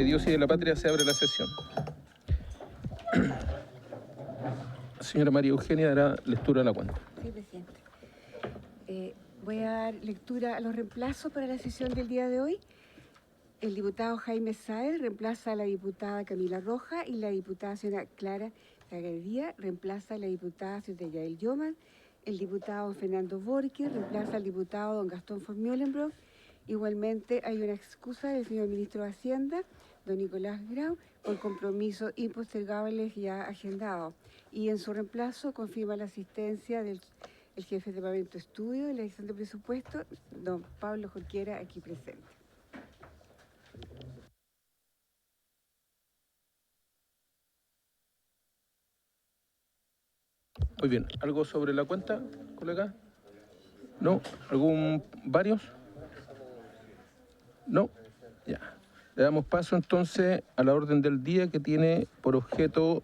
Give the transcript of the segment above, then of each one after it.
de Dios y de la patria, se abre la sesión. Señora María Eugenia dará lectura a la cuenta. Sí, presidente. Voy a dar lectura a los reemplazos para la sesión del día de hoy. El diputado Jaime Sáez reemplaza a la diputada Camila Roja y la diputada señora Clara Zagadía reemplaza a la diputada señora Yael Yoman. El diputado Fernando Borges reemplaza al diputado don Gastón von Meulenbrock. Igualmente hay una excusa del señor ministro de Hacienda, don Nicolás Grau, por compromisos impostergables ya agendados. Y en su reemplazo confirma la asistencia del jefe de Departamento de Estudio de la edición de presupuesto, don Pablo Jorquera, aquí presente. Muy bien. ¿Algo sobre la cuenta, colega? ¿No? ¿Varios? ¿No? Ya. Le damos paso entonces a la orden del día, que tiene por objeto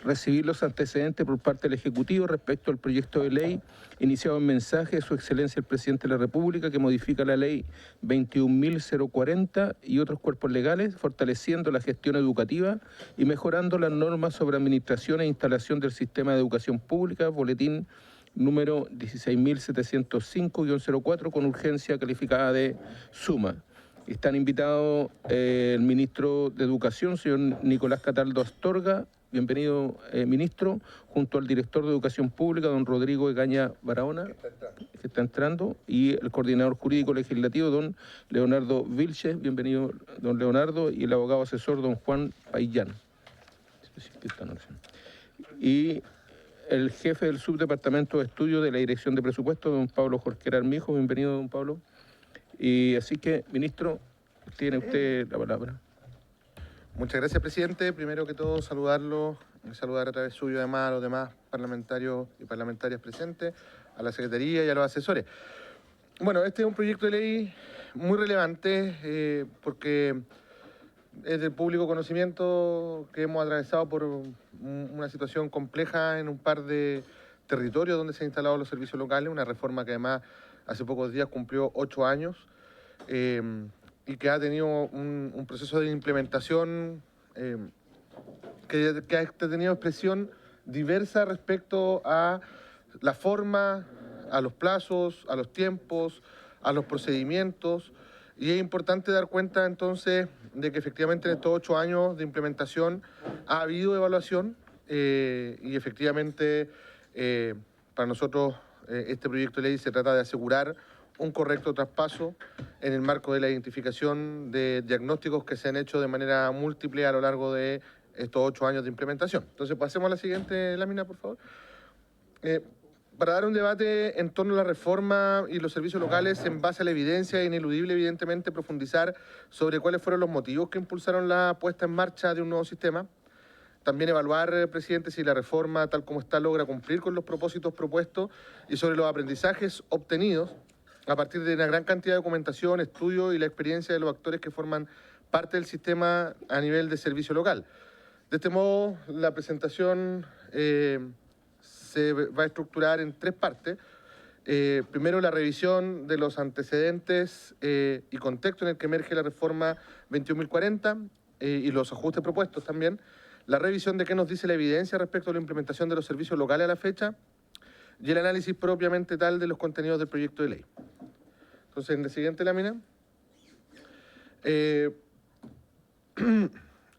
recibir los antecedentes por parte del Ejecutivo respecto al proyecto de ley iniciado en mensaje de Su Excelencia el Presidente de la República, que modifica la Ley 21.040 y otros cuerpos legales, fortaleciendo la gestión educativa y mejorando las normas sobre administración e instalación del sistema de educación pública, boletín número 16.705-04, con urgencia calificada de suma. Están invitados el ministro de Educación, señor Nicolás Cataldo Astorga. Bienvenido, ministro, junto al director de Educación Pública, don Rodrigo Egaña Barahona, que está entrando, y el coordinador jurídico legislativo, don Leonardo Vilches. Bienvenido, don Leonardo, y el abogado asesor, don Juan Paillán. Y el jefe del subdepartamento de estudio de la Dirección de Presupuestos, don Pablo Jorquera Armijo. Bienvenido, don Pablo. Y así que, ministro, tiene usted la palabra. Muchas gracias, presidente. Primero que todo, saludarlo y saludar a través suyo además a los demás parlamentarios y parlamentarias presentes, a la Secretaría y a los asesores. Bueno, este es un proyecto de ley muy relevante porque es del público conocimiento que hemos atravesado por una situación compleja en un par de territorios donde se han instalado los servicios locales, una reforma que además hace pocos días cumplió 8 años. Y que ha tenido un proceso de implementación que ha tenido expresión diversa respecto a la forma, a los plazos, a los tiempos, a los procedimientos. Y es importante dar cuenta entonces de que efectivamente en estos 8 años de implementación ha habido evaluación y efectivamente para nosotros este proyecto de ley se trata de asegurar un correcto traspaso en el marco de la identificación de diagnósticos que se han hecho de manera múltiple a lo largo de estos 8 años de implementación. Entonces, pasemos a la siguiente lámina, por favor. Para dar un debate en torno a la reforma y los servicios locales en base a la evidencia, ineludible, evidentemente, profundizar sobre cuáles fueron los motivos que impulsaron la puesta en marcha de un nuevo sistema. También evaluar, presidente, si la reforma, tal como está, logra cumplir con los propósitos propuestos y sobre los aprendizajes obtenidos a partir de una gran cantidad de documentación, estudio y la experiencia de los actores que forman parte del sistema a nivel de servicio local. De este modo, la presentación se va a estructurar en 3 partes. Primero, la revisión de los antecedentes y contexto en el que emerge la reforma 21.040 y los ajustes propuestos también. La revisión de qué nos dice la evidencia respecto a la implementación de los servicios locales a la fecha y el análisis propiamente tal de los contenidos del proyecto de ley. Entonces, en la siguiente lámina, en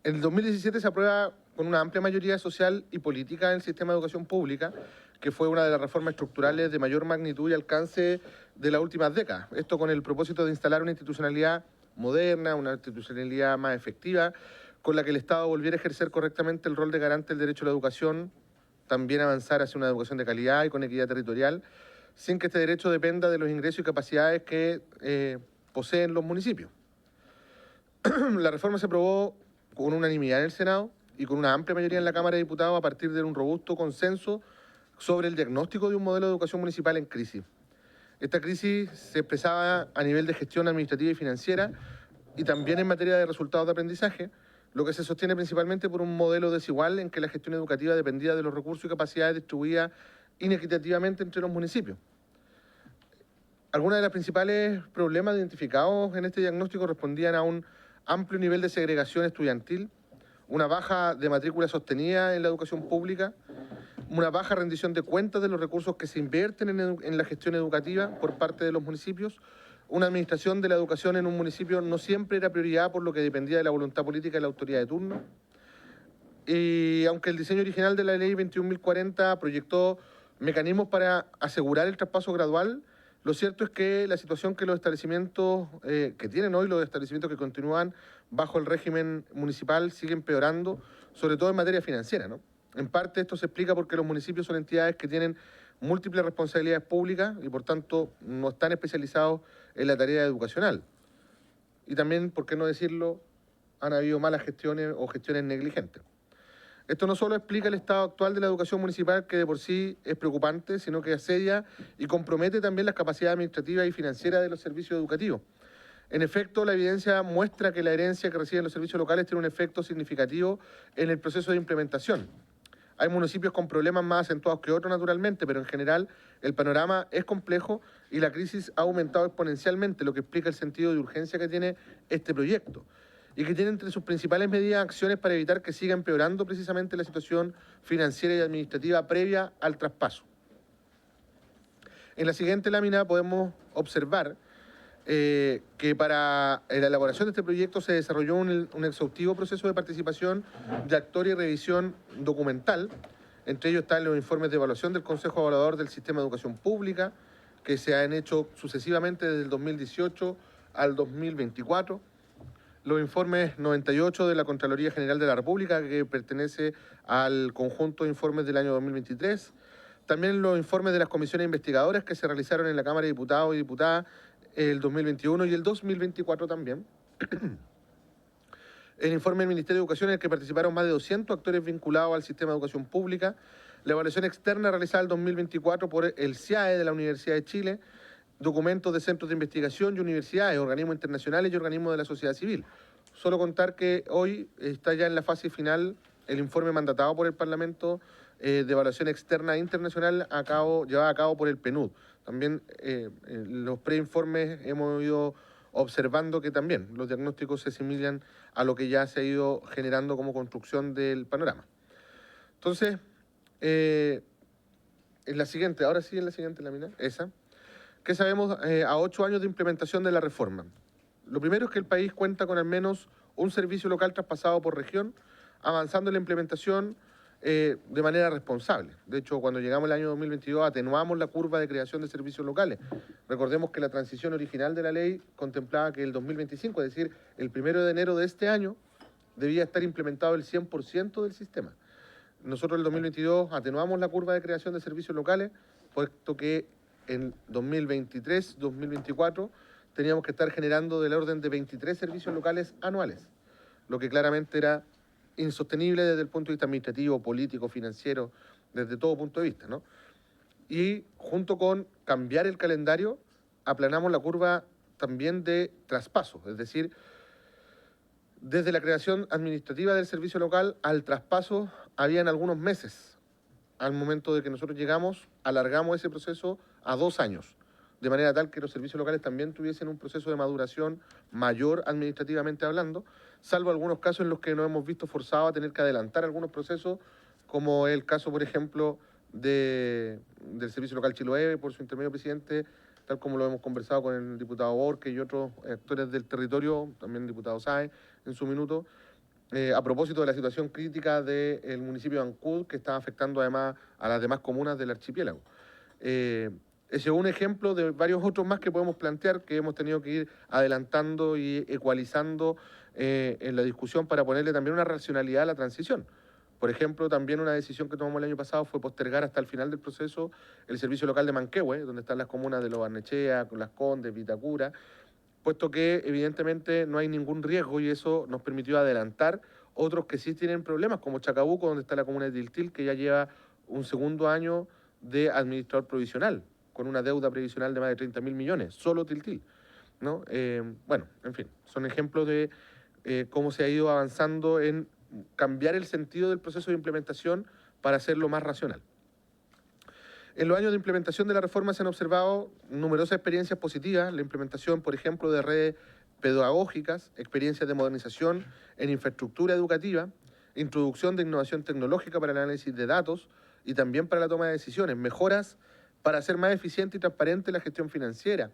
el 2017 se aprueba con una amplia mayoría social y política en el sistema de educación pública, que fue una de las reformas estructurales de mayor magnitud y alcance de las últimas décadas. Esto con el propósito de instalar una institucionalidad moderna, una institucionalidad más efectiva, con la que el Estado volviera a ejercer correctamente el rol de garante del derecho a la educación, también avanzar hacia una educación de calidad y con equidad territorial, sin que este derecho dependa de los ingresos y capacidades que poseen los municipios. La reforma se aprobó con unanimidad en el Senado y con una amplia mayoría en la Cámara de Diputados a partir de un robusto consenso sobre el diagnóstico de un modelo de educación municipal en crisis. Esta crisis se expresaba a nivel de gestión administrativa y financiera y también en materia de resultados de aprendizaje, lo que se sostiene principalmente por un modelo desigual en que la gestión educativa dependía de los recursos y capacidades distribuidas inequitativamente entre los municipios. Algunos de los principales problemas identificados en este diagnóstico respondían a un amplio nivel de segregación estudiantil, una baja de matrícula sostenida en la educación pública, una baja rendición de cuentas de los recursos que se invierten en la gestión educativa por parte de los municipios, una administración de la educación en un municipio no siempre era prioridad por lo que dependía de la voluntad política de la autoridad de turno. Y aunque el diseño original de la ley 21.040 proyectó mecanismos para asegurar el traspaso gradual, lo cierto es que la situación que los establecimientos que tienen hoy, los establecimientos que continúan bajo el régimen municipal, sigue empeorando, sobre todo en materia financiera, ¿no? En parte esto se explica porque los municipios son entidades que tienen múltiples responsabilidades públicas y por tanto no están especializados en la tarea educacional. Y también, por qué no decirlo, han habido malas gestiones o gestiones negligentes. Esto no solo explica el estado actual de la educación municipal, que de por sí es preocupante, sino que asedia y compromete también las capacidades administrativas y financieras de los servicios educativos. En efecto, la evidencia muestra que la herencia que reciben los servicios locales tiene un efecto significativo en el proceso de implementación. Hay municipios con problemas más acentuados que otros, naturalmente, pero en general el panorama es complejo y la crisis ha aumentado exponencialmente, lo que explica el sentido de urgencia que tiene este proyecto y que tiene entre sus principales medidas acciones para evitar que siga empeorando precisamente la situación financiera y administrativa previa al traspaso. En la siguiente lámina podemos observar que para la elaboración de este proyecto se desarrolló un exhaustivo proceso de participación de actores y revisión documental. Entre ellos están los informes de evaluación del Consejo Evaluador del Sistema de Educación Pública, que se han hecho sucesivamente desde el 2018 al 2024. Los informes 98 de la Contraloría General de la República, que pertenece al conjunto de informes del año 2023. También los informes de las comisiones investigadoras que se realizaron en la Cámara de Diputados y Diputadas el 2021 y el 2024 también. El informe del Ministerio de Educación en el que participaron más de 200 actores vinculados al sistema de educación pública. La evaluación externa realizada el 2024 por el CIAE de la Universidad de Chile. Documentos de centros de investigación y universidades, organismos internacionales y organismos de la sociedad civil. Solo contar que hoy está ya en la fase final el informe mandatado por el Parlamento de evaluación externa internacional llevado a cabo por el PNUD. También los preinformes hemos ido observando que también los diagnósticos se asimilan a lo que ya se ha ido generando como construcción del panorama. Entonces, en la siguiente lámina, esa. ¿Qué sabemos a 8 años de implementación de la reforma? Lo primero es que el país cuenta con al menos un servicio local traspasado por región, avanzando en la implementación de manera responsable. De hecho, cuando llegamos al año 2022 atenuamos la curva de creación de servicios locales. Recordemos que la transición original de la ley contemplaba que el 2025, es decir, el 1 de enero de este año, debía estar implementado el 100% del sistema. Nosotros en el 2022 atenuamos la curva de creación de servicios locales, puesto que en 2023-2024 teníamos que estar generando del orden de 23 servicios locales anuales, lo que claramente era insostenible desde el punto de vista administrativo, político, financiero, desde todo punto de vista, ¿no? Y junto con cambiar el calendario, aplanamos la curva también de traspaso, es decir, desde la creación administrativa del servicio local al traspaso habían algunos meses. Al momento de que nosotros llegamos, alargamos ese proceso a 2 años, de manera tal que los servicios locales también tuviesen un proceso de maduración mayor administrativamente hablando, salvo algunos casos en los que nos hemos visto forzados a tener que adelantar algunos procesos, como el caso, por ejemplo, del Servicio Local Chiloé, por su intermedio presidente, tal como lo hemos conversado con el diputado Borque y otros actores del territorio, también el diputado Sáez en su minuto, a propósito de la situación crítica del municipio de Ancud, que está afectando además a las demás comunas del archipiélago. Ese es un ejemplo de varios otros más que podemos plantear, que hemos tenido que ir adelantando y ecualizando en la discusión para ponerle también una racionalidad a la transición. Por ejemplo, también una decisión que tomamos el año pasado fue postergar hasta el final del proceso el servicio local de Manquehue, donde están las comunas de Lo Barnechea, Las Condes, Vitacura, puesto que evidentemente no hay ningún riesgo y eso nos permitió adelantar otros que sí tienen problemas, como Chacabuco, donde está la comuna de Tiltil, que ya lleva un segundo año de administrador provisional, con una deuda previsional de más de 30.000 millones, solo Tiltil, ¿no? Bueno, en fin, son ejemplos de cómo se ha ido avanzando en cambiar el sentido del proceso de implementación para hacerlo más racional. En los años de implementación de la reforma se han observado numerosas experiencias positivas, la implementación, por ejemplo, de redes pedagógicas, experiencias de modernización en infraestructura educativa, introducción de innovación tecnológica para el análisis de datos y también para la toma de decisiones, mejoras para hacer más eficiente y transparente la gestión financiera,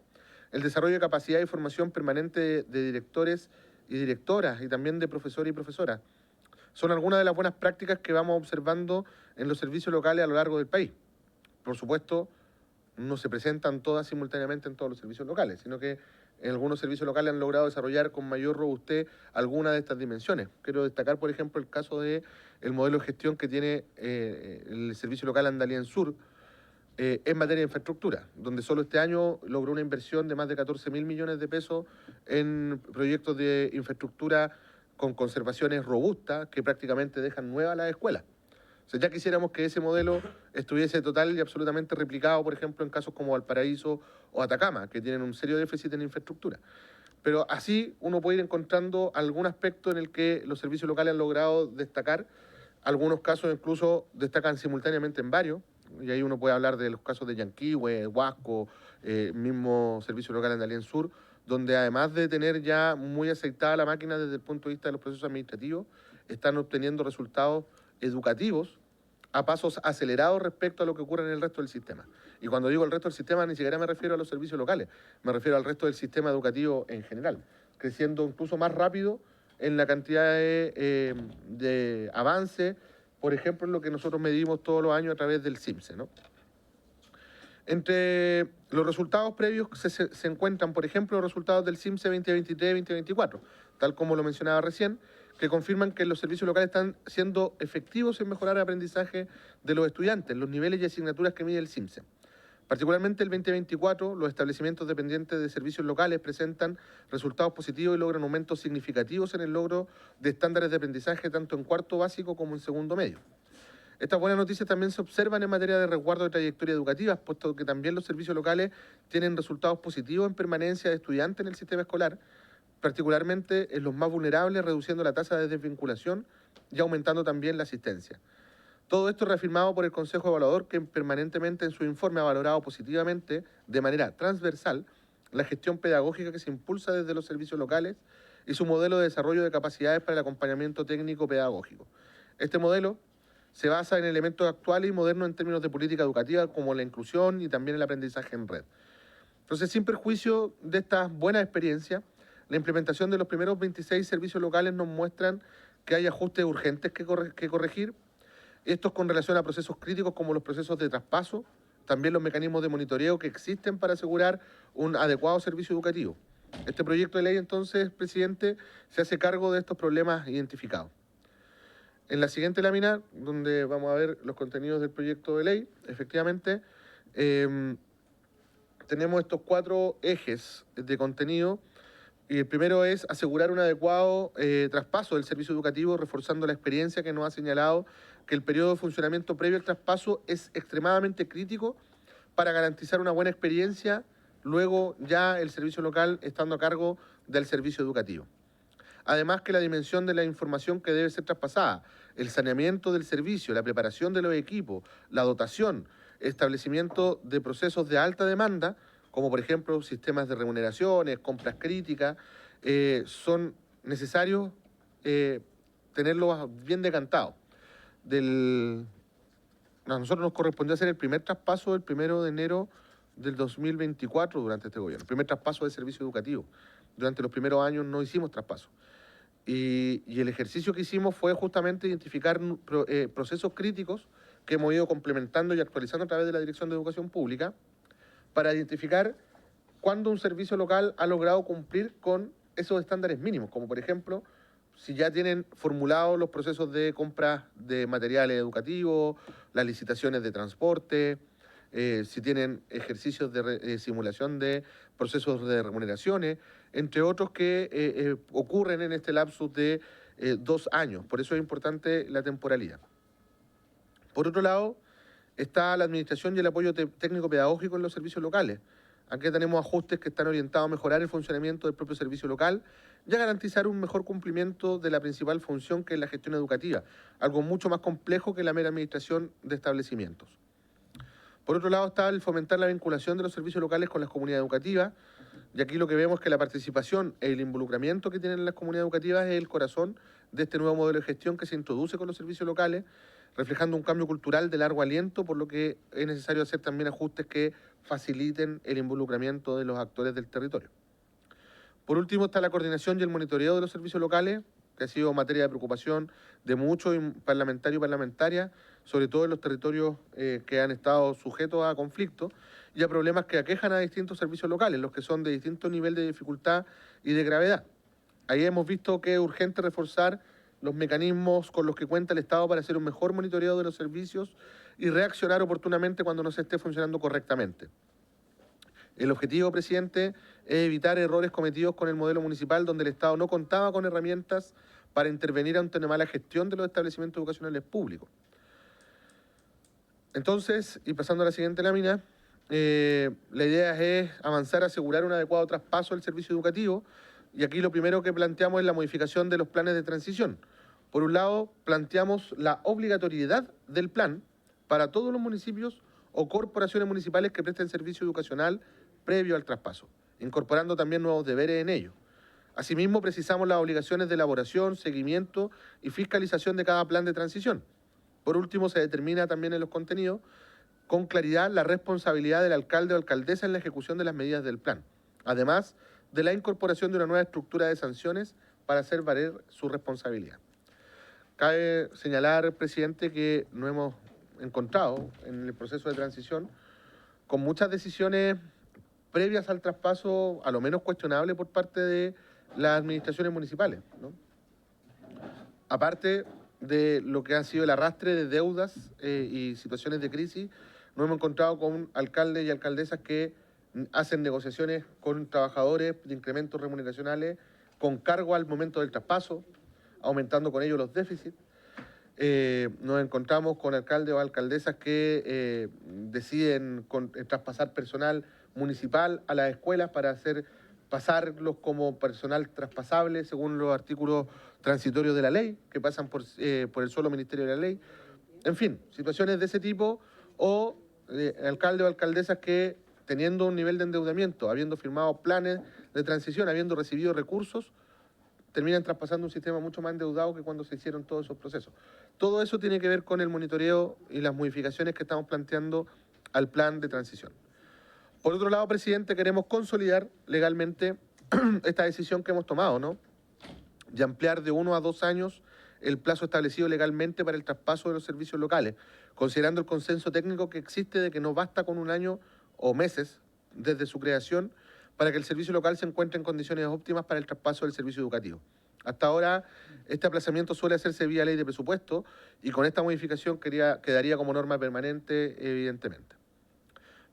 el desarrollo de capacidad y formación permanente de directores y directoras y también de profesores y profesoras. Son algunas de las buenas prácticas que vamos observando en los servicios locales a lo largo del país. Por supuesto, no se presentan todas simultáneamente en todos los servicios locales, sino que en algunos servicios locales han logrado desarrollar con mayor robustez algunas de estas dimensiones. Quiero destacar, por ejemplo, el caso del modelo de gestión que tiene el servicio local Andalien Sur en materia de infraestructura, donde solo este año logró una inversión de más de 14.000 millones de pesos en proyectos de infraestructura con conservaciones robustas que prácticamente dejan nuevas las escuelas. O sea, ya quisiéramos que ese modelo estuviese total y absolutamente replicado, por ejemplo, en casos como Valparaíso o Atacama, que tienen un serio déficit en infraestructura. Pero así uno puede ir encontrando algún aspecto en el que los servicios locales han logrado destacar. Algunos casos incluso destacan simultáneamente en varios, y ahí uno puede hablar de los casos de Yanquihue, Huasco, mismo servicio local Andalien Sur, donde además de tener ya muy aceitada la máquina desde el punto de vista de los procesos administrativos, están obteniendo resultados educativos a pasos acelerados respecto a lo que ocurre en el resto del sistema. Y cuando digo el resto del sistema, ni siquiera me refiero a los servicios locales, me refiero al resto del sistema educativo en general, creciendo incluso más rápido en la cantidad de avance, por ejemplo, en lo que nosotros medimos todos los años a través del CIMSE, ¿no? Entre los resultados previos se encuentran, por ejemplo, los resultados del CIMSE 2023-2024, tal como lo mencionaba recién, que confirman que los servicios locales están siendo efectivos en mejorar el aprendizaje de los estudiantes, los niveles y asignaturas que mide el CIMSE. Particularmente el 2024, los establecimientos dependientes de servicios locales presentan resultados positivos y logran aumentos significativos en el logro de estándares de aprendizaje tanto en cuarto básico como en segundo medio. Estas buenas noticias también se observan en materia de resguardo de trayectorias educativas, puesto que también los servicios locales tienen resultados positivos en permanencia de estudiantes en el sistema escolar, particularmente en los más vulnerables, reduciendo la tasa de desvinculación y aumentando también la asistencia. Todo esto reafirmado por el Consejo Evaluador, que permanentemente en su informe ha valorado positivamente, de manera transversal, la gestión pedagógica que se impulsa desde los servicios locales y su modelo de desarrollo de capacidades para el acompañamiento técnico pedagógico. Este modelo se basa en elementos actuales y modernos en términos de política educativa, como la inclusión y también el aprendizaje en red. Entonces, sin perjuicio de estas buenas experiencias, la implementación de los primeros 26 servicios locales nos muestran que hay ajustes urgentes que corregir. Estos con relación a procesos críticos como los procesos de traspaso, también los mecanismos de monitoreo que existen para asegurar un adecuado servicio educativo. Este proyecto de ley, entonces, presidente, se hace cargo de estos problemas identificados. En la siguiente lámina, donde vamos a ver los contenidos del proyecto de ley, efectivamente, tenemos estos 4 ejes de contenido. Y el primero es asegurar un adecuado traspaso del servicio educativo, reforzando la experiencia que nos ha señalado que el periodo de funcionamiento previo al traspaso es extremadamente crítico para garantizar una buena experiencia, luego ya el servicio local estando a cargo del servicio educativo. Además que la dimensión de la información que debe ser traspasada, el saneamiento del servicio, la preparación de los equipos, la dotación, establecimiento de procesos de alta demanda, como por ejemplo sistemas de remuneraciones, compras críticas, son necesarios tenerlos bien decantados. A nosotros nos correspondió hacer el primer traspaso el 1 de enero del 2024 durante este gobierno, el primer traspaso de servicio educativo. Durante los primeros años no hicimos traspaso. Y el ejercicio que hicimos fue justamente identificar procesos críticos que hemos ido complementando y actualizando a través de la Dirección de Educación Pública para identificar cuándo un servicio local ha logrado cumplir con esos estándares mínimos, como por ejemplo, si ya tienen formulados los procesos de compra de materiales educativos, las licitaciones de transporte, si tienen ejercicios de simulación de procesos de remuneraciones, entre otros que ocurren en este lapsus de 2 años. Por eso es importante la temporalidad. Por otro lado, está la administración y el apoyo técnico-pedagógico en los servicios locales. Aquí tenemos ajustes que están orientados a mejorar el funcionamiento del propio servicio local y a garantizar un mejor cumplimiento de la principal función, que es la gestión educativa, algo mucho más complejo que la mera administración de establecimientos. Por otro lado está el fomentar la vinculación de los servicios locales con las comunidades educativas, Y aquí lo que vemos es que la participación e el involucramiento que tienen las comunidades educativas es el corazón de este nuevo modelo de gestión que se introduce con los servicios locales, reflejando un cambio cultural de largo aliento, por lo que es necesario hacer también ajustes que faciliten el involucramiento de los actores del territorio. Por último está la coordinación y el monitoreo de los servicios locales, que ha sido materia de preocupación de muchos parlamentarios y parlamentarias, sobre todo en los territorios que han estado sujetos a conflictos y a problemas que aquejan a distintos servicios locales, los que son de distinto nivel de dificultad y de gravedad. Ahí hemos visto que es urgente reforzar los mecanismos con los que cuenta el Estado para hacer un mejor monitoreo de los servicios y reaccionar oportunamente cuando no se esté funcionando correctamente. El objetivo, presidente, es evitar errores cometidos con el modelo municipal donde el Estado no contaba con herramientas para intervenir ante una mala gestión de los establecimientos educacionales públicos. Entonces, y pasando a la siguiente lámina, la idea es avanzar a asegurar un adecuado traspaso del servicio educativo, y aquí lo primero que planteamos es la modificación de los planes de transición. Por un lado, planteamos la obligatoriedad del plan para todos los municipios o corporaciones municipales que presten servicio educacional previo al traspaso, incorporando también nuevos deberes en ello. Asimismo, precisamos las obligaciones de elaboración, seguimiento y fiscalización de cada plan de transición. Por último, se determina también en los contenidos con claridad la responsabilidad del alcalde o alcaldesa en la ejecución de las medidas del plan, además de la incorporación de una nueva estructura de sanciones para hacer valer su responsabilidad. Cabe señalar, presidente, que nos hemos encontrado en el proceso de transición con muchas decisiones previas al traspaso, a lo menos cuestionables por parte de las administraciones municipales, ¿no? Aparte de lo que ha sido el arrastre de deudas y situaciones de crisis, nos hemos encontrado con alcaldes y alcaldesas que hacen negociaciones con trabajadores de incrementos remuneracionales con cargo al momento del traspaso, aumentando con ello los déficits. Nos encontramos con alcaldes o alcaldesas que deciden traspasar personal municipal a las escuelas para pasarlos como personal traspasable según los artículos transitorios de la ley, que pasan por el solo Ministerio de la Ley. En fin, situaciones de ese tipo, o alcaldes o alcaldesas que, teniendo un nivel de endeudamiento, habiendo firmado planes de transición, habiendo recibido recursos, terminan traspasando un sistema mucho más endeudado que cuando se hicieron todos esos procesos. Todo eso tiene que ver con el monitoreo y las modificaciones que estamos planteando al plan de transición. Por otro lado, presidente, queremos consolidar legalmente esta decisión que hemos tomado, ¿no? De ampliar de 1 a 2 años el plazo establecido legalmente para el traspaso de los servicios locales, considerando el consenso técnico que existe de que no basta con 1 año o meses desde su creación para que el servicio local se encuentre en condiciones óptimas para el traspaso del servicio educativo. Hasta ahora, este aplazamiento suele hacerse vía ley de presupuesto y con esta modificación quedaría como norma permanente, evidentemente.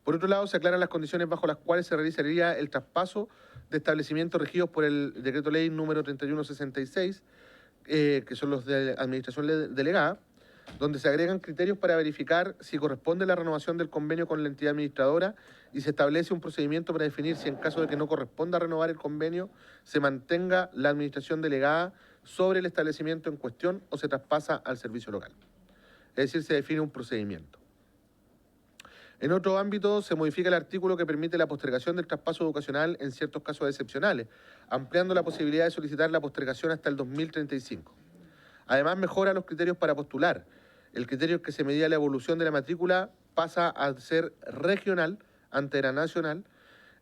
Por otro lado, se aclaran las condiciones bajo las cuales se realizaría el traspaso de establecimientos regidos por el Decreto Ley número 3166, que son los de administración delegada, donde se agregan criterios para verificar si corresponde la renovación del convenio con la entidad administradora y se establece un procedimiento para definir si en caso de que no corresponda renovar el convenio, se mantenga la administración delegada sobre el establecimiento en cuestión o se traspasa al servicio local. Es decir, se define un procedimiento. En otro ámbito, se modifica el artículo que permite la postergación del traspaso educacional en ciertos casos excepcionales, ampliando la posibilidad de solicitar la postergación hasta el 2035. Además, mejora los criterios para postular. El criterio que se medía la evolución de la matrícula pasa a ser regional, antes era nacional,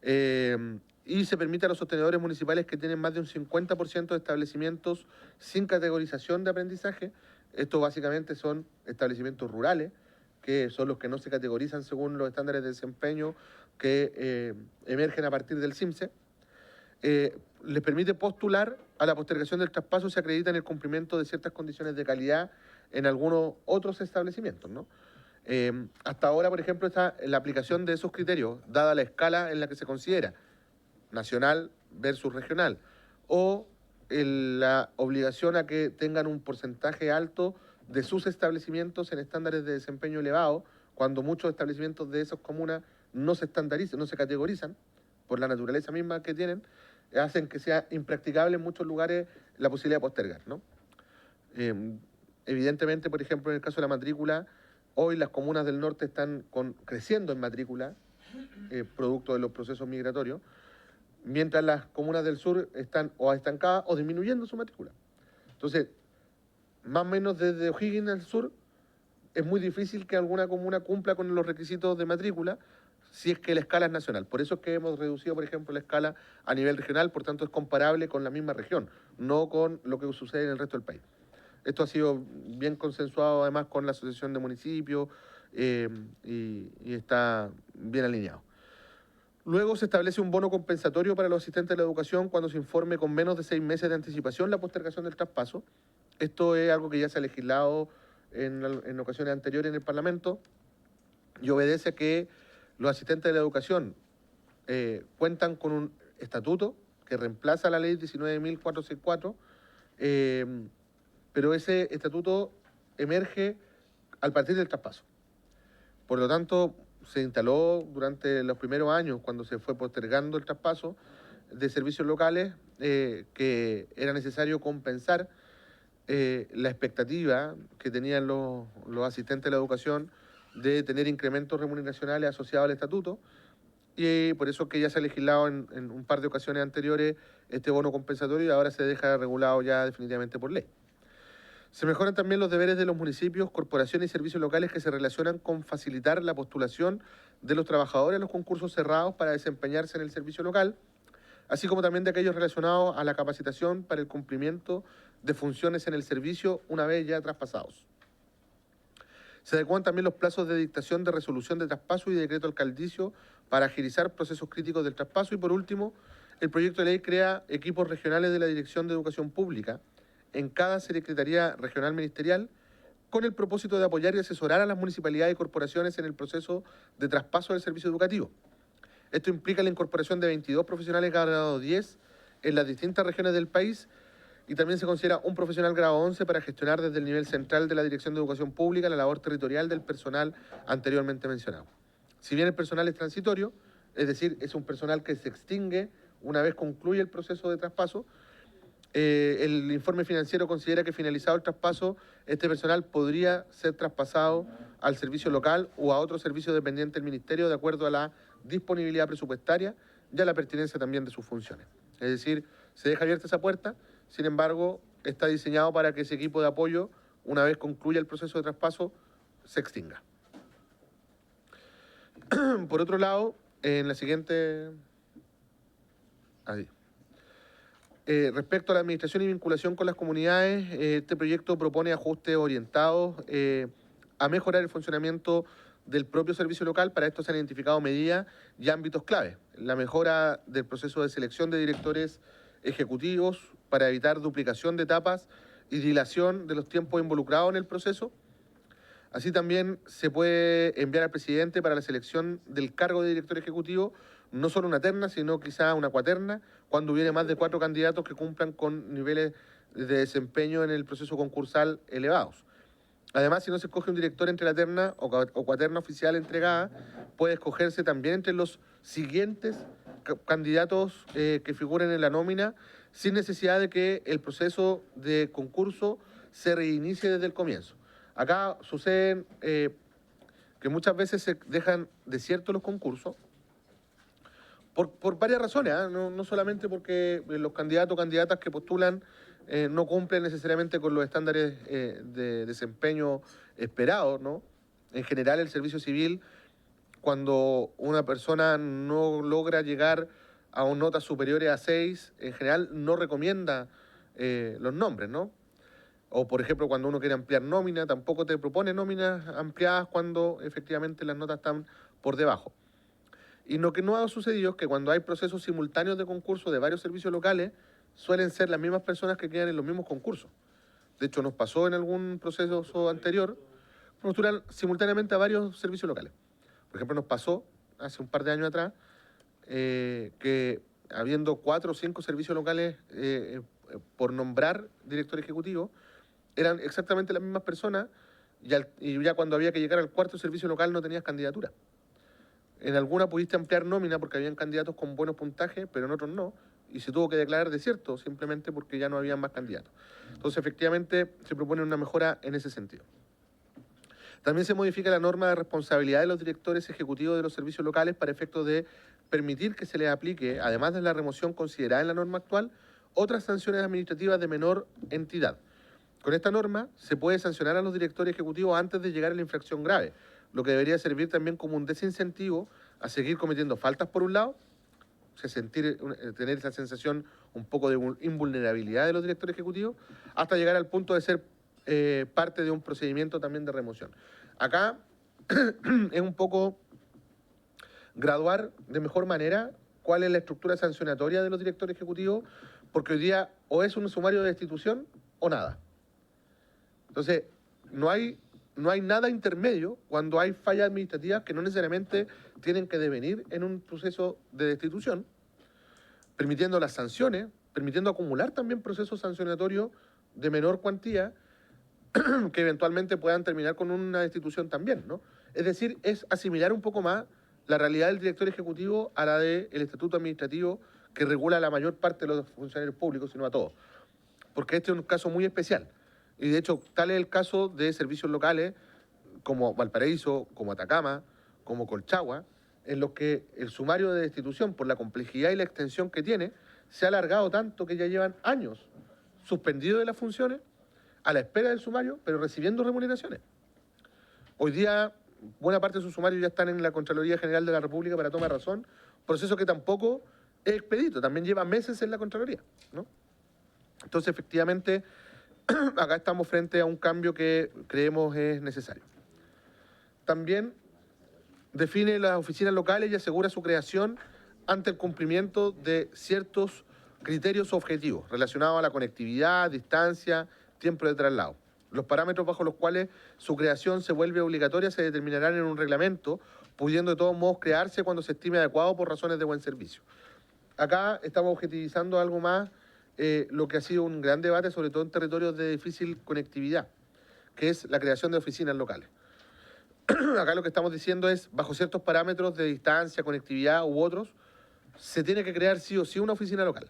y se permite a los sostenedores municipales que tienen más de un 50% de establecimientos sin categorización de aprendizaje. Estos básicamente son establecimientos rurales, que son los que no se categorizan según los estándares de desempeño que emergen a partir del CIMSE. Les permite postular a la postergación del traspaso si acreditan el cumplimiento de ciertas condiciones de calidad en algunos otros establecimientos, ¿no? Hasta ahora, por ejemplo, está la aplicación de esos criterios, dada la escala en la que se considera, nacional versus regional, o la obligación a que tengan un porcentaje alto de sus establecimientos en estándares de desempeño elevado, cuando muchos establecimientos de esas comunas no se estandarizan, no se categorizan, por la naturaleza misma que tienen, hacen que sea impracticable en muchos lugares la posibilidad de postergar, ¿no? Evidentemente, por ejemplo, en el caso de la matrícula, hoy las comunas del norte están creciendo en matrícula, producto de los procesos migratorios, mientras las comunas del sur están o estancadas o disminuyendo su matrícula. Entonces, más o menos desde O'Higgins al sur, es muy difícil que alguna comuna cumpla con los requisitos de matrícula si es que la escala es nacional. Por eso es que hemos reducido, por ejemplo, la escala a nivel regional, por tanto es comparable con la misma región, no con lo que sucede en el resto del país. Esto ha sido bien consensuado además con la Asociación de Municipios y está bien alineado. Luego se establece un bono compensatorio para los asistentes de la educación cuando se informe con menos de 6 meses de anticipación la postergación del traspaso. Esto es algo que ya se ha legislado en ocasiones anteriores en el Parlamento y obedece a que los asistentes de la educación cuentan con un estatuto que reemplaza la ley 19.464, pero ese estatuto emerge al partir del traspaso. Por lo tanto, se instaló durante los primeros años, cuando se fue postergando el traspaso de servicios locales, que era necesario compensar la expectativa que tenían los asistentes de la educación de tener incrementos remuneracionales asociados al estatuto, y por eso que ya se ha legislado en un par de ocasiones anteriores este bono compensatorio y ahora se deja regulado ya definitivamente por ley. Se mejoran también los deberes de los municipios, corporaciones y servicios locales que se relacionan con facilitar la postulación de los trabajadores a los concursos cerrados para desempeñarse en el servicio local, así como también de aquellos relacionados a la capacitación para el cumplimiento de funciones en el servicio una vez ya traspasados. Se adecuan también los plazos de dictación de resolución de traspaso y de decreto alcaldicio para agilizar procesos críticos del traspaso. Y por último, el proyecto de ley crea equipos regionales de la Dirección de Educación Pública en cada Secretaría Regional Ministerial con el propósito de apoyar y asesorar a las municipalidades y corporaciones en el proceso de traspaso del servicio educativo. Esto implica la incorporación de 22 profesionales grado 10 en las distintas regiones del país y también se considera un profesional grado 11 para gestionar desde el nivel central de la Dirección de Educación Pública la labor territorial del personal anteriormente mencionado. Si bien el personal es transitorio, es decir, es un personal que se extingue una vez concluye el proceso de traspaso, el informe financiero considera que finalizado el traspaso, este personal podría ser traspasado al servicio local o a otro servicio dependiente del Ministerio de acuerdo a la disponibilidad presupuestaria y a la pertinencia también de sus funciones. Es decir, se deja abierta esa puerta, sin embargo, está diseñado para que ese equipo de apoyo, una vez concluya el proceso de traspaso, se extinga. Por otro lado, en la siguiente... respecto a la administración y vinculación con las comunidades, este proyecto propone ajustes orientados a mejorar el funcionamiento del propio servicio local. Para esto se han identificado medidas y ámbitos clave. La mejora del proceso de selección de directores ejecutivos para evitar duplicación de etapas y dilación de los tiempos involucrados en el proceso. Así también se puede enviar al presidente para la selección del cargo de director ejecutivo no solo una terna, sino quizá una cuaterna, cuando hubiere más de 4 candidatos que cumplan con niveles de desempeño en el proceso concursal elevados. Además, si no se escoge un director entre la terna o cuaterna oficial entregada, puede escogerse también entre los siguientes candidatos que figuren en la nómina, sin necesidad de que el proceso de concurso se reinicie desde el comienzo. Acá sucede que muchas veces se dejan desiertos los concursos, por varias razones, no solamente porque los candidatos o candidatas que postulan no cumplen necesariamente con los estándares de desempeño esperados, ¿no? En general, el servicio civil, cuando una persona no logra llegar a notas superiores a 6, en general no recomienda los nombres, ¿no? O, por ejemplo, cuando uno quiere ampliar nómina, tampoco te propone nóminas ampliadas cuando efectivamente las notas están por debajo. Y lo que no ha sucedido es que cuando hay procesos simultáneos de concurso de varios servicios locales, suelen ser las mismas personas que quedan en los mismos concursos. De hecho, nos pasó en algún proceso anterior postular simultáneamente a varios servicios locales. Por ejemplo, nos pasó hace un par de años atrás que habiendo 4 o 5 servicios locales por nombrar director ejecutivo, eran exactamente las mismas personas y ya cuando había que llegar al 4.º servicio local no tenías candidatura. En alguna pudiste ampliar nómina porque habían candidatos con buenos puntajes, pero en otros no, y se tuvo que declarar desierto simplemente porque ya no había más candidatos. Entonces, efectivamente, se propone una mejora en ese sentido. También se modifica la norma de responsabilidad de los directores ejecutivos de los servicios locales para efectos de permitir que se les aplique, además de la remoción considerada en la norma actual, otras sanciones administrativas de menor entidad. Con esta norma se puede sancionar a los directores ejecutivos antes de llegar a la infracción grave, lo que debería servir también como un desincentivo a seguir cometiendo faltas por un lado, tener esa sensación un poco de invulnerabilidad de los directores ejecutivos, hasta llegar al punto de ser parte de un procedimiento también de remoción. Acá es un poco graduar de mejor manera cuál es la estructura sancionatoria de los directores ejecutivos, porque hoy día o es un sumario de destitución o nada. Entonces, no hay nada intermedio cuando hay fallas administrativas que no necesariamente tienen que devenir en un proceso de destitución, permitiendo las sanciones, permitiendo acumular también procesos sancionatorios de menor cuantía que eventualmente puedan terminar con una destitución también, ¿no? Es decir, es asimilar un poco más la realidad del director ejecutivo a la del estatuto administrativo que regula a la mayor parte de los funcionarios públicos, sino a todos. Porque este es un caso muy especial. Y de hecho, tal es el caso de servicios locales como Valparaíso, como Atacama, como Colchagua, en los que el sumario de destitución, por la complejidad y la extensión que tiene, se ha alargado tanto que ya llevan años suspendidos de las funciones, a la espera del sumario, pero recibiendo remuneraciones. Hoy día, buena parte de sus sumarios ya están en la Contraloría General de la República para toma de razón, proceso que tampoco es expedito, también lleva meses en la Contraloría, ¿no? Entonces, efectivamente, acá estamos frente a un cambio que creemos es necesario. También define las oficinas locales y asegura su creación ante el cumplimiento de ciertos criterios objetivos relacionados a la conectividad, distancia, tiempo de traslado. Los parámetros bajo los cuales su creación se vuelve obligatoria se determinarán en un reglamento, pudiendo de todos modos crearse cuando se estime adecuado por razones de buen servicio. Acá estamos objetivizando algo más lo que ha sido un gran debate, sobre todo en territorios de difícil conectividad, que es la creación de oficinas locales. Acá lo que estamos diciendo es, bajo ciertos parámetros de distancia, conectividad u otros, se tiene que crear sí o sí una oficina local.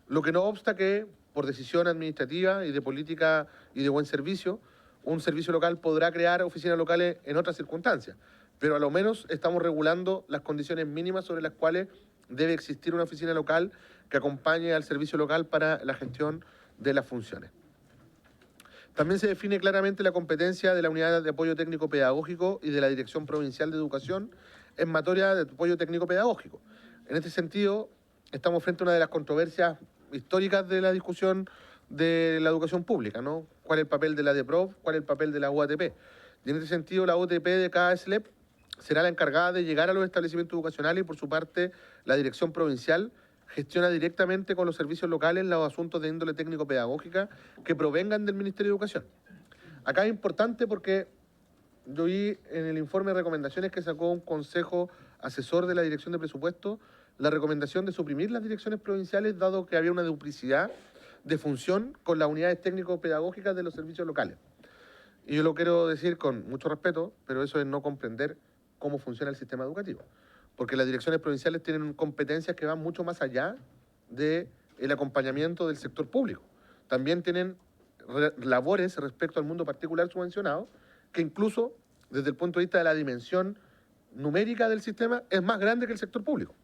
Lo que no obsta que, por decisión administrativa y de política y de buen servicio, un servicio local podrá crear oficinas locales en otras circunstancias, pero a lo menos estamos regulando las condiciones mínimas sobre las cuales debe existir una oficina local que acompañe al servicio local para la gestión de las funciones. También se define claramente la competencia de la Unidad de Apoyo Técnico Pedagógico y de la Dirección Provincial de Educación en materia de apoyo técnico pedagógico. En este sentido, estamos frente a una de las controversias históricas de la discusión de la educación pública, ¿no? ¿Cuál es el papel de la DEPROV? ¿Cuál es el papel de la UATP? Y en este sentido, la UATP de cada SLEP será la encargada de llegar a los establecimientos educacionales y, por su parte, la Dirección Provincial gestiona directamente con los servicios locales los asuntos de índole técnico-pedagógica que provengan del Ministerio de Educación. Acá es importante porque yo vi en el informe de recomendaciones que sacó un consejo asesor de la Dirección de Presupuesto la recomendación de suprimir las direcciones provinciales, dado que había una duplicidad de función con las unidades técnico-pedagógicas de los servicios locales. Y yo lo quiero decir con mucho respeto, pero eso es no comprender cómo funciona el sistema educativo. Porque las direcciones provinciales tienen competencias que van mucho más allá del acompañamiento del sector público. También tienen labores respecto al mundo particular subvencionado, que incluso desde el punto de vista de la dimensión numérica del sistema es más grande que el sector público.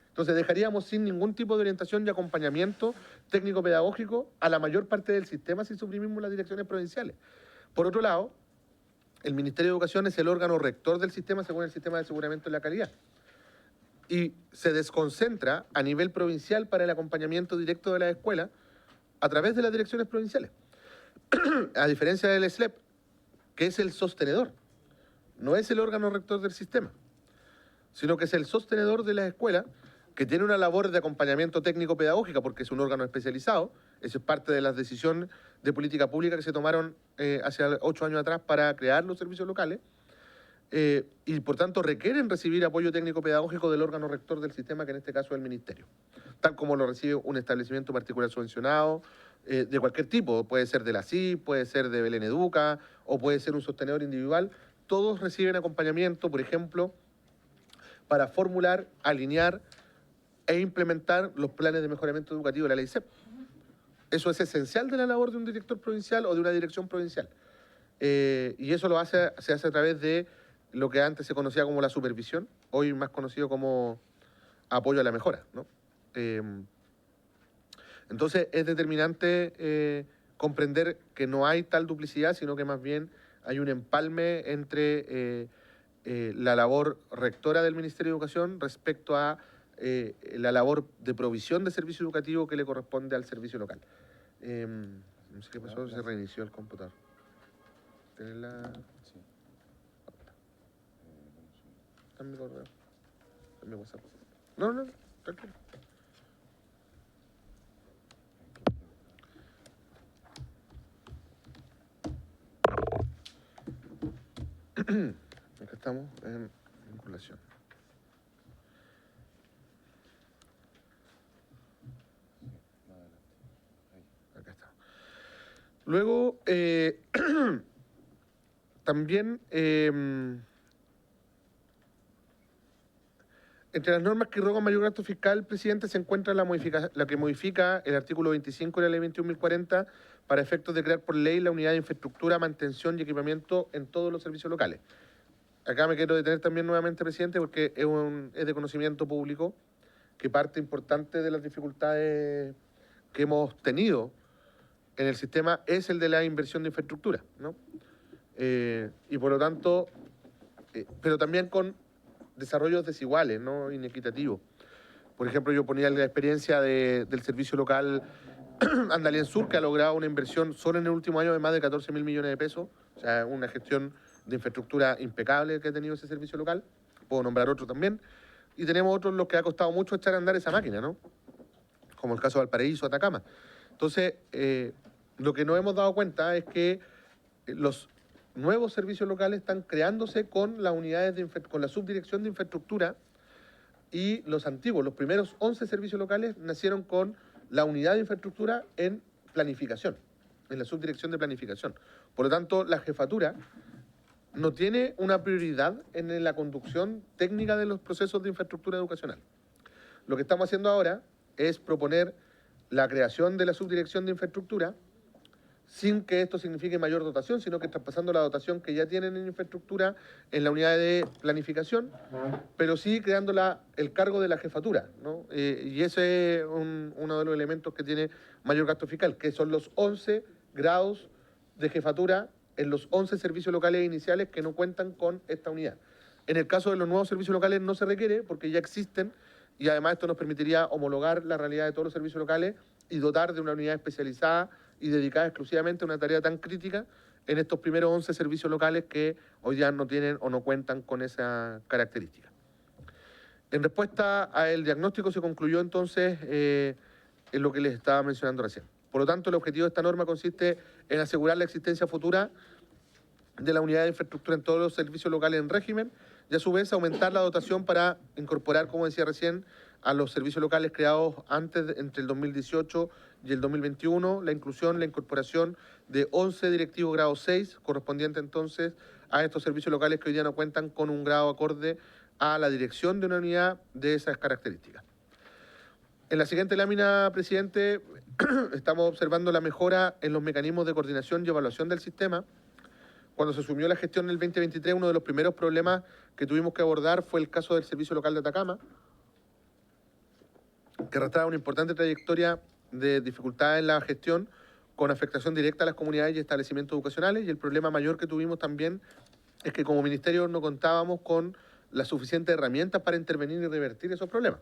Entonces dejaríamos sin ningún tipo de orientación y acompañamiento técnico-pedagógico a la mayor parte del sistema si suprimimos las direcciones provinciales. Por otro lado, el Ministerio de Educación es el órgano rector del sistema según el sistema de aseguramiento de la calidad. Y se desconcentra a nivel provincial para el acompañamiento directo de las escuelas a través de las direcciones provinciales. A diferencia del SLEP, que es el sostenedor, no es el órgano rector del sistema, sino que es el sostenedor de las escuelas, que tiene una labor de acompañamiento técnico-pedagógica porque es un órgano especializado. Eso es parte de las decisiones de política pública que se tomaron hace 8 años atrás para crear los servicios locales y por tanto requieren recibir apoyo técnico-pedagógico del órgano rector del sistema, que en este caso es el Ministerio, tal como lo recibe un establecimiento particular subvencionado de cualquier tipo. Puede ser de la CIP, puede ser de Belén Educa o puede ser un sostenedor individual. Todos reciben acompañamiento, por ejemplo, para formular, alinear e implementar los planes de mejoramiento educativo de la ley CEP. Eso es esencial de la labor de un director provincial o de una dirección provincial. Y eso se hace a través de lo que antes se conocía como la supervisión, hoy más conocido como apoyo a la mejora, ¿no? Entonces es determinante comprender que no hay tal duplicidad, sino que más bien hay un empalme entre la labor rectora del Ministerio de Educación respecto a la labor de provisión de servicio educativo que le corresponde al servicio local. No sé qué pasó, se reinició el computador. ¿Tienes la...? Sí. Está en mi correo. Está en mi WhatsApp. No, tranquilo. Acá estamos en vinculación. Más adelante. Ahí. Acá está. Luego, también, entre las normas que rogan mayor gasto fiscal, presidente, se encuentra la que modifica el artículo 25 de la ley 21.040 para efectos de crear por ley la unidad de infraestructura, mantención y equipamiento en todos los servicios locales. Acá me quiero detener también nuevamente, presidente, porque es de conocimiento público que parte importante de las dificultades que hemos tenido en el sistema es el de la inversión de infraestructura, ¿no? Y por lo tanto, pero también con desarrollos desiguales, ¿no? Inequitativos. Por ejemplo, yo ponía la experiencia del servicio local Andalien Sur, que ha logrado una inversión solo en el último año de más de 14.000 millones de pesos, o sea, una gestión de infraestructura impecable que ha tenido ese servicio local. Puedo nombrar otro también. Y tenemos otros los que ha costado mucho echar a andar esa máquina, ¿no? Como el caso de Valparaíso, Atacama. Entonces, lo que nos hemos dado cuenta es que los nuevos servicios locales están creándose con las unidades con la subdirección de infraestructura, y los antiguos, los primeros 11 servicios locales nacieron con la unidad de infraestructura en planificación, en la subdirección de planificación. Por lo tanto, la jefatura no tiene una prioridad en la conducción técnica de los procesos de infraestructura educacional. Lo que estamos haciendo ahora es proponer la creación de la subdirección de infraestructura sin que esto signifique mayor dotación, sino que traspasando la dotación que ya tienen en infraestructura en la unidad de planificación, pero sí creando el cargo de la jefatura, ¿no? Y ese es uno de los elementos que tiene mayor gasto fiscal, que son los 11 grados de jefatura en los 11 servicios locales iniciales que no cuentan con esta unidad. En el caso de los nuevos servicios locales no se requiere porque ya existen, y además esto nos permitiría homologar la realidad de todos los servicios locales y dotar de una unidad especializada y dedicada exclusivamente a una tarea tan crítica en estos primeros 11 servicios locales que hoy ya no tienen o no cuentan con esa característica. En respuesta al diagnóstico se concluyó entonces en lo que les estaba mencionando recién. Por lo tanto, el objetivo de esta norma consiste en asegurar la existencia futura de la unidad de infraestructura en todos los servicios locales en régimen y a su vez aumentar la dotación para incorporar, como decía recién, a los servicios locales creados entre el 2018 y el 2021, la incorporación de 11 directivos grado 6, correspondiente entonces a estos servicios locales que hoy día no cuentan con un grado acorde a la dirección de una unidad de esas características. En la siguiente lámina, presidente, estamos observando la mejora en los mecanismos de coordinación y evaluación del sistema. Cuando se asumió la gestión en el 2023, uno de los primeros problemas que tuvimos que abordar fue el caso del servicio local de Atacama, que arrastraba una importante trayectoria de dificultades en la gestión con afectación directa a las comunidades y establecimientos educacionales, y el problema mayor que tuvimos también es que como ministerio no contábamos con las suficientes herramientas para intervenir y revertir esos problemas.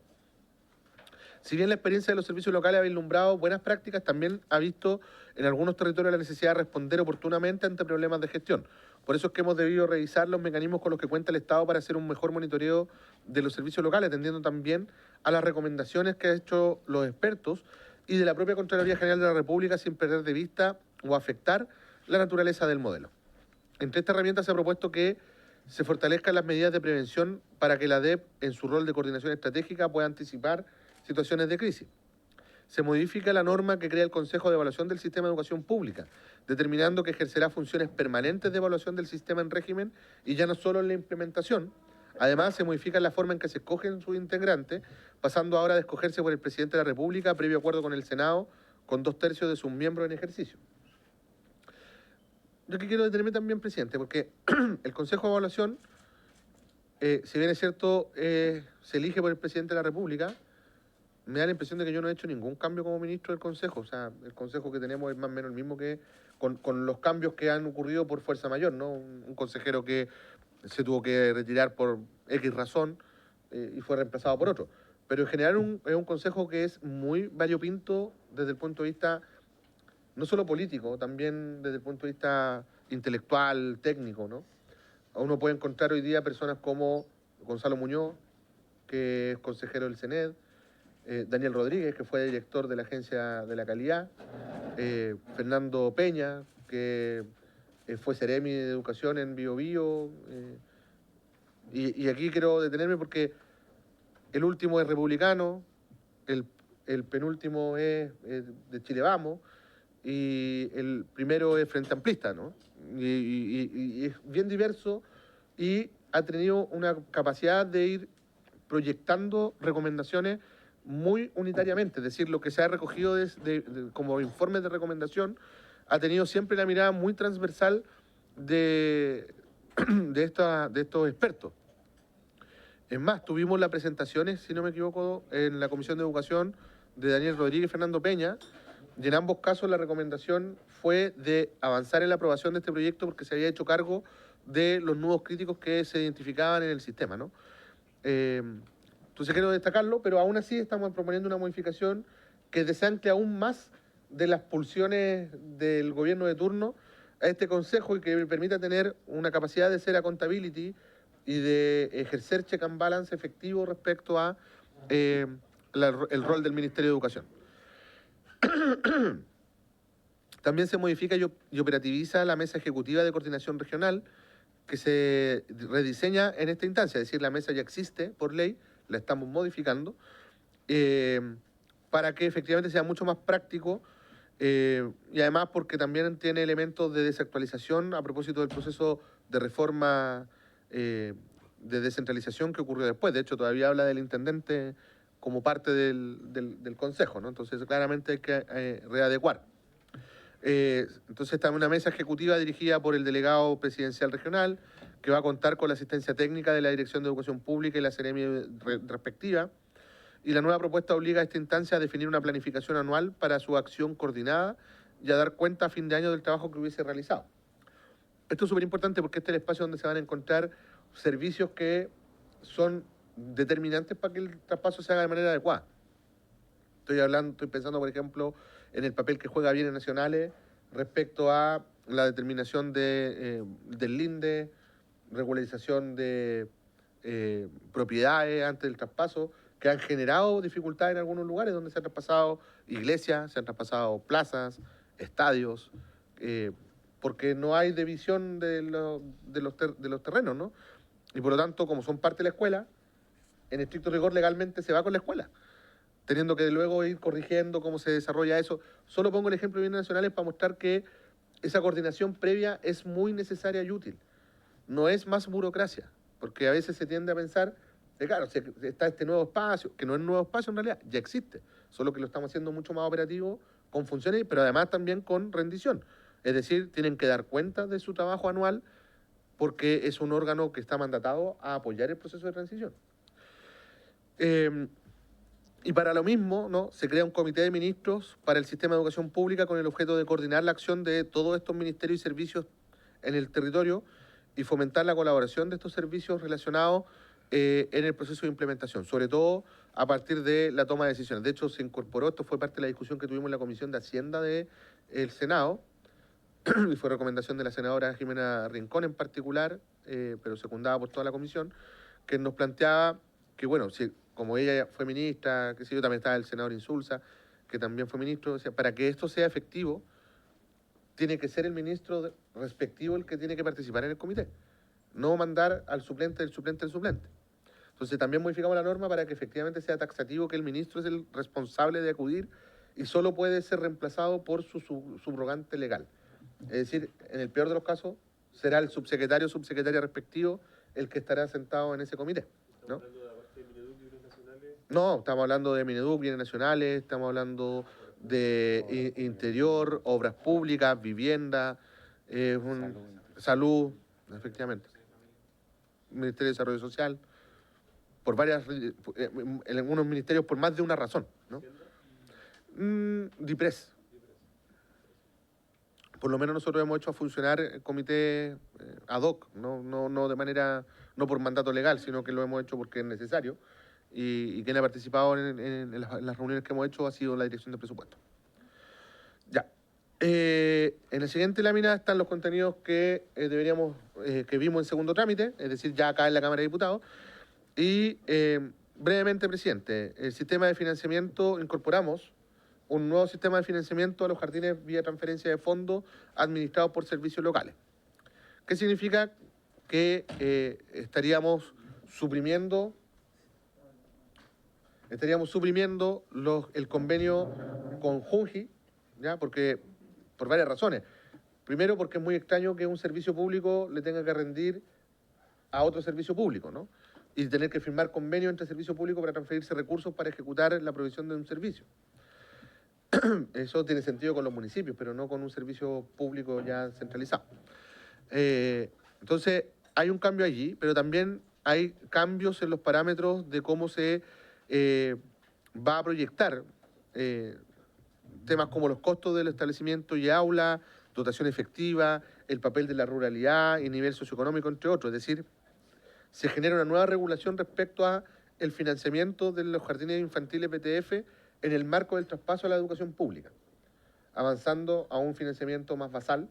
Si bien la experiencia de los servicios locales ha vislumbrado buenas prácticas, también ha visto en algunos territorios la necesidad de responder oportunamente ante problemas de gestión. Por eso es que hemos debido revisar los mecanismos con los que cuenta el Estado para hacer un mejor monitoreo de los servicios locales, atendiendo también a las recomendaciones que han hecho los expertos y de la propia Contraloría General de la República, sin perder de vista o afectar la naturaleza del modelo. Entre estas herramientas se ha propuesto que se fortalezcan las medidas de prevención para que la DEP, en su rol de coordinación estratégica, pueda anticipar situaciones de crisis. Se modifica la norma que crea el Consejo de Evaluación del Sistema de Educación Pública, determinando que ejercerá funciones permanentes de evaluación del sistema en régimen y ya no solo en la implementación. Además, se modifica la forma en que se escogen sus integrantes, pasando ahora de escogerse por el Presidente de la República, previo acuerdo con el Senado, con 2/3 de sus miembros en ejercicio. Yo aquí quiero detenerme también, presidente, porque el Consejo de Evaluación si bien es cierto, se elige por el presidente de la República, me da la impresión de que yo no he hecho ningún cambio como ministro del Consejo. O sea, el Consejo que tenemos es más o menos el mismo que con los cambios que han ocurrido por fuerza mayor, ¿no? Un consejero que se tuvo que retirar por X razón y fue reemplazado por otro. Pero en general es un consejo que es muy variopinto desde el punto de vista no solo político, también desde el punto de vista intelectual, técnico, ¿no? Uno puede encontrar hoy día personas como Gonzalo Muñoz, que es consejero del CENED, Daniel Rodríguez, que fue director de la Agencia de la Calidad, Fernando Peña, que fue Seremi de Educación en Bio Bio, y aquí quiero detenerme porque el último es republicano, el penúltimo es de Chile Vamos, y el primero es Frente Amplista, ¿no? Y es bien diverso y ha tenido una capacidad de ir proyectando recomendaciones muy unitariamente, es decir, lo que se ha recogido como informes de recomendación ha tenido siempre la mirada muy transversal de estos expertos. Es más, tuvimos las presentaciones, si no me equivoco, en la Comisión de Educación de Daniel Rodríguez y Fernando Peña, y en ambos casos la recomendación fue de avanzar en la aprobación de este proyecto porque se había hecho cargo de los nudos críticos que se identificaban en el sistema, ¿no? Entonces quiero destacarlo, pero aún así estamos proponiendo una modificación que desancle aún más de las pulsiones del gobierno de turno a este consejo y que permita tener una capacidad de ser accountability y de ejercer check and balance efectivo respecto a el rol del Ministerio de Educación. También se modifica y operativiza la mesa ejecutiva de coordinación regional que se rediseña en esta instancia, es decir, la mesa ya existe por ley, la estamos modificando, para que efectivamente sea mucho más práctico y además porque también tiene elementos de desactualización a propósito del proceso de reforma de descentralización que ocurrió después. De hecho, todavía habla del intendente como parte del consejo, ¿no? Entonces, claramente hay que readecuar. Entonces, está en una mesa ejecutiva dirigida por el delegado presidencial regional, que va a contar con la asistencia técnica de la Dirección de Educación Pública y la Seremi respectiva. Y la nueva propuesta obliga a esta instancia a definir una planificación anual para su acción coordinada y a dar cuenta a fin de año del trabajo que hubiese realizado. Esto es súper importante porque este es el espacio donde se van a encontrar servicios que son determinantes para que el traspaso se haga de manera adecuada. Estoy pensando, por ejemplo, en el papel que juega bienes nacionales respecto a la determinación del linde, regularización de propiedades antes del traspaso, que han generado dificultades en algunos lugares donde se han traspasado iglesias, se han traspasado plazas, estadios, porque no hay división de los terrenos, ¿no? Y por lo tanto, como son parte de la escuela, en estricto rigor legalmente se va con la escuela, teniendo que luego ir corrigiendo cómo se desarrolla eso. Solo pongo el ejemplo de bienes nacionales para mostrar que esa coordinación previa es muy necesaria y útil. No es más burocracia, porque a veces se tiende a pensar, claro, está este nuevo espacio, que no es un nuevo espacio en realidad, ya existe, solo que lo estamos haciendo mucho más operativo, con funciones, pero además también con rendición. Es decir, tienen que dar cuenta de su trabajo anual porque es un órgano que está mandatado a apoyar el proceso de transición. Y para lo mismo, ¿no?, se crea un comité de ministros para el sistema de educación pública con el objeto de coordinar la acción de todos estos ministerios y servicios en el territorio y fomentar la colaboración de estos servicios relacionados en el proceso de implementación, sobre todo a partir de la toma de decisiones. De hecho, se incorporó, esto fue parte de la discusión que tuvimos en la Comisión de Hacienda del Senado, y fue recomendación de la senadora Jimena Rincón en particular, pero secundada por toda la comisión, que nos planteaba que, bueno, si, como ella fue ministra, que sé yo, también estaba el senador Insulza, que también fue ministro, o sea, para que esto sea efectivo, tiene que ser el ministro respectivo el que tiene que participar en el comité, no mandar al suplente del suplente del suplente. Entonces también modificamos la norma para que efectivamente sea taxativo que el ministro es el responsable de acudir y solo puede ser reemplazado por su subrogante legal. Es decir, en el peor de los casos, será el subsecretario o subsecretaria respectivo el que estará sentado en ese comité, ¿no? ¿Estamos hablando de la parte de Mineduc y bienes nacionales? No, estamos hablando de Mineduc, bienes nacionales, estamos hablando de interior, obras públicas, vivienda, salud, efectivamente. Ministerio de Desarrollo Social, por varias, en algunos ministerios por más de una razón, ¿no? DIPRES. Por lo menos nosotros hemos hecho a funcionar el comité ad hoc, no de manera, no por mandato legal, sino que lo hemos hecho porque es necesario. Y quien ha participado en las reuniones que hemos hecho ha sido la Dirección de Presupuesto. Ya. En la siguiente lámina están los contenidos que que vimos en segundo trámite, es decir, ya acá en la Cámara de Diputados. Y brevemente, presidente, el sistema de financiamiento, incorporamos un nuevo sistema de financiamiento a los jardines vía transferencia de fondos administrados por servicios locales. ¿Qué significa? Que estaríamos suprimiendo el convenio con Junji, ¿ya? Porque, por varias razones. Primero, porque es muy extraño que un servicio público le tenga que rendir a otro servicio público, ¿no? Y tener que firmar convenio entre servicio público para transferirse recursos para ejecutar la provisión de un servicio. Eso tiene sentido con los municipios, pero no con un servicio público ya centralizado. Entonces, hay un cambio allí, pero también hay cambios en los parámetros de cómo se va a proyectar temas como los costos del establecimiento y aula, dotación efectiva, el papel de la ruralidad y nivel socioeconómico, entre otros. Es decir, se genera una nueva regulación respecto a el financiamiento de los jardines infantiles PTF en el marco del traspaso a la educación pública, avanzando a un financiamiento más basal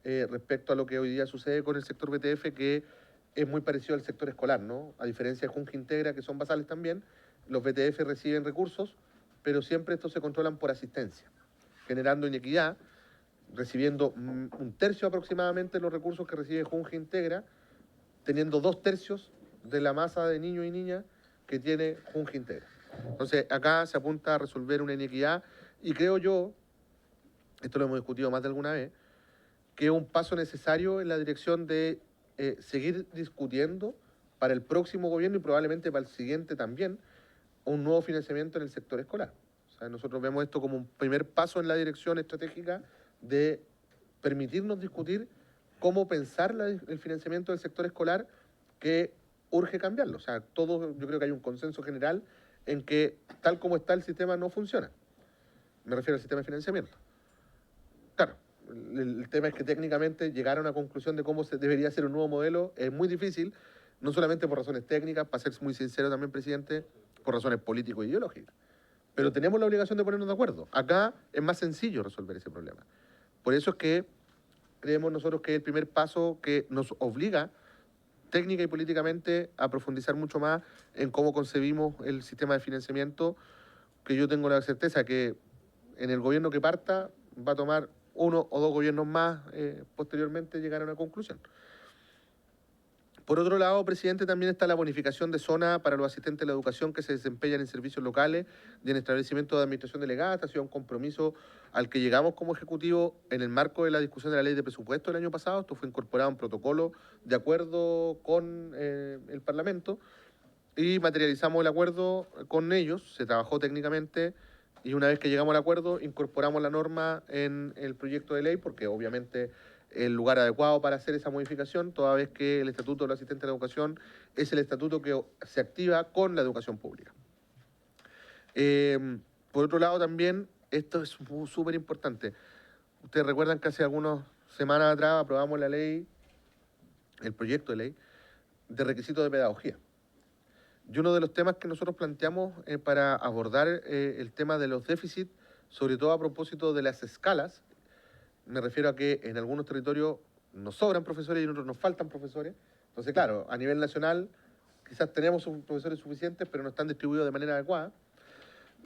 respecto a lo que hoy día sucede con el sector PTF, que es muy parecido al sector escolar, ¿no? A diferencia de Junji Integra, que son basales también, los PTF reciben recursos, pero siempre estos se controlan por asistencia, generando inequidad, recibiendo un tercio aproximadamente de los recursos que recibe Junji Integra, teniendo 2/3 de la masa de niños y niñas que tiene Junji Integra. Entonces, acá se apunta a resolver una inequidad y creo yo, esto lo hemos discutido más de alguna vez, que es un paso necesario en la dirección de seguir discutiendo para el próximo gobierno y probablemente para el siguiente también, un nuevo financiamiento en el sector escolar. O sea, nosotros vemos esto como un primer paso en la dirección estratégica de permitirnos discutir cómo pensar el financiamiento del sector escolar, que urge cambiarlo. O sea, yo creo que hay un consenso general en que tal como está el sistema no funciona. Me refiero al sistema de financiamiento. Claro, el tema es que técnicamente llegar a una conclusión de cómo debería ser un nuevo modelo es muy difícil, no solamente por razones técnicas, para ser muy sincero también, presidente, por razones políticas e ideológicas. Pero tenemos la obligación de ponernos de acuerdo. Acá es más sencillo resolver ese problema. Por eso es que creemos nosotros que es el primer paso que nos obliga técnica y políticamente a profundizar mucho más en cómo concebimos el sistema de financiamiento, que yo tengo la certeza que en el gobierno que parta va a tomar 1 o 2 gobiernos más posteriormente llegar a una conclusión. Por otro lado, presidente, también está la bonificación de zona para los asistentes de la educación que se desempeñan en servicios locales y en establecimientos de administración delegada. Este ha sido un compromiso al que llegamos como Ejecutivo en el marco de la discusión de la Ley de Presupuesto del año pasado. Esto fue incorporado en protocolo de acuerdo con el Parlamento y materializamos el acuerdo con ellos. Se trabajó técnicamente y una vez que llegamos al acuerdo incorporamos la norma en el proyecto de ley, porque obviamente el lugar adecuado para hacer esa modificación, toda vez que el Estatuto del Asistente de la Educación es el estatuto que se activa con la educación pública. Por otro lado también, esto es súper importante. Ustedes recuerdan que hace algunas semanas atrás aprobamos la ley, el proyecto de ley, de requisitos de pedagogía. Y uno de los temas que nosotros planteamos para abordar el tema de los déficits, sobre todo a propósito de las escalas, me refiero a que en algunos territorios nos sobran profesores y en otros nos faltan profesores. Entonces, claro, a nivel nacional quizás tenemos profesores suficientes, pero no están distribuidos de manera adecuada.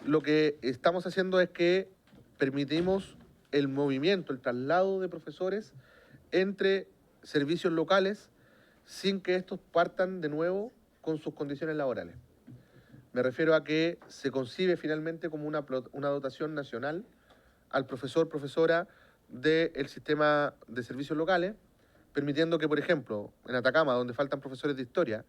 Lo que estamos haciendo es que permitimos el movimiento, el traslado de profesores entre servicios locales sin que estos partan de nuevo con sus condiciones laborales. Me refiero a que se concibe finalmente como una dotación nacional al profesor, profesora, del sistema de servicios locales, permitiendo que, por ejemplo, en Atacama, donde faltan profesores de historia,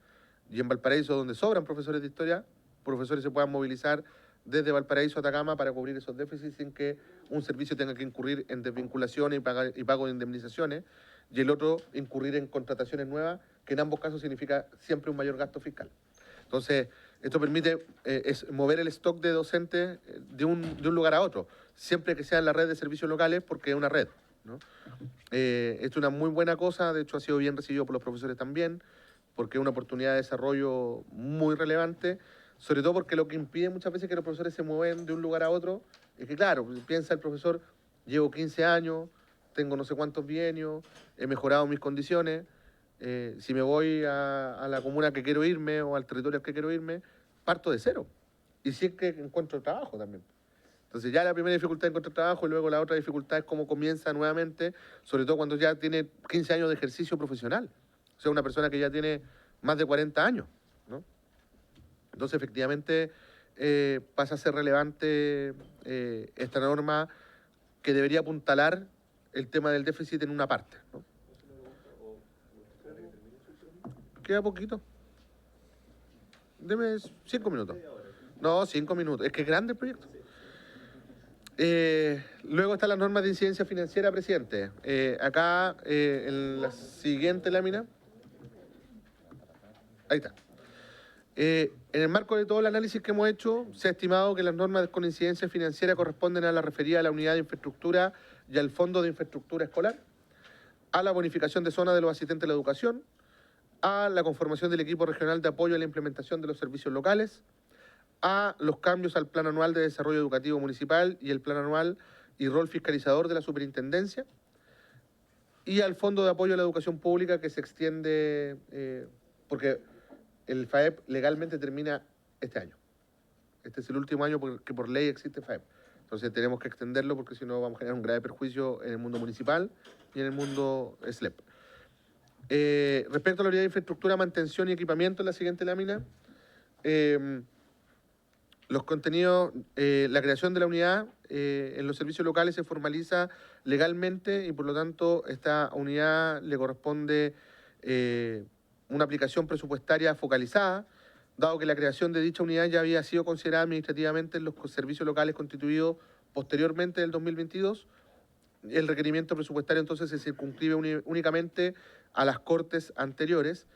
y en Valparaíso, donde sobran profesores de historia, profesores se puedan movilizar desde Valparaíso a Atacama para cubrir esos déficits sin que un servicio tenga que incurrir en desvinculaciones y pago de indemnizaciones, y el otro incurrir en contrataciones nuevas que en ambos casos significa siempre un mayor gasto fiscal. Entonces, esto permite es mover el stock de docentes de un lugar a otro, siempre que sea en la red de servicios locales, porque es una red, ¿no? Es una muy buena cosa, de hecho ha sido bien recibido por los profesores también, porque es una oportunidad de desarrollo muy relevante, sobre todo porque lo que impide muchas veces que los profesores se mueven de un lugar a otro es que, claro, piensa el profesor, llevo 15 años, tengo no sé cuántos bienios, he mejorado mis condiciones, si me voy a la comuna que quiero irme o al territorio al que quiero irme, parto de cero. Y si es que encuentro trabajo también. Entonces ya la primera dificultad es encontrar trabajo y luego la otra dificultad es cómo comienza nuevamente, sobre todo cuando ya tiene 15 años de ejercicio profesional. O sea, una persona que ya tiene más de 40 años, ¿no? Entonces, efectivamente, pasa a ser relevante esta norma que debería apuntalar el tema del déficit en una parte, ¿no? Queda poquito. Deme 5 minutos. No, 5 minutos. Es que es grande el proyecto. Luego está la norma de incidencia financiera, presidente. Acá, en la siguiente lámina. Ahí está. En el marco de todo el análisis que hemos hecho, se ha estimado que las normas con incidencia financiera corresponden a la referida a la unidad de infraestructura y al fondo de infraestructura escolar, a la bonificación de zona de los asistentes a la educación, a la conformación del equipo regional de apoyo a la implementación de los servicios locales, a los cambios al Plan Anual de Desarrollo Educativo Municipal y el Plan Anual y rol fiscalizador de la Superintendencia, y al Fondo de Apoyo a la Educación Pública que se extiende, porque el FAEP legalmente termina este año. Este es el último año que por ley existe FAEP. Entonces tenemos que extenderlo porque si no vamos a generar un grave perjuicio en el mundo municipal y en el mundo SLEP. Respecto a la unidad de infraestructura, mantención y equipamiento, en la siguiente lámina, los contenidos, la creación de la unidad en los servicios locales se formaliza legalmente y por lo tanto esta unidad le corresponde una aplicación presupuestaria focalizada, dado que la creación de dicha unidad ya había sido considerada administrativamente en los servicios locales constituidos posteriormente del 2022. El requerimiento presupuestario entonces se circunscribe únicamente a las cortes anteriores,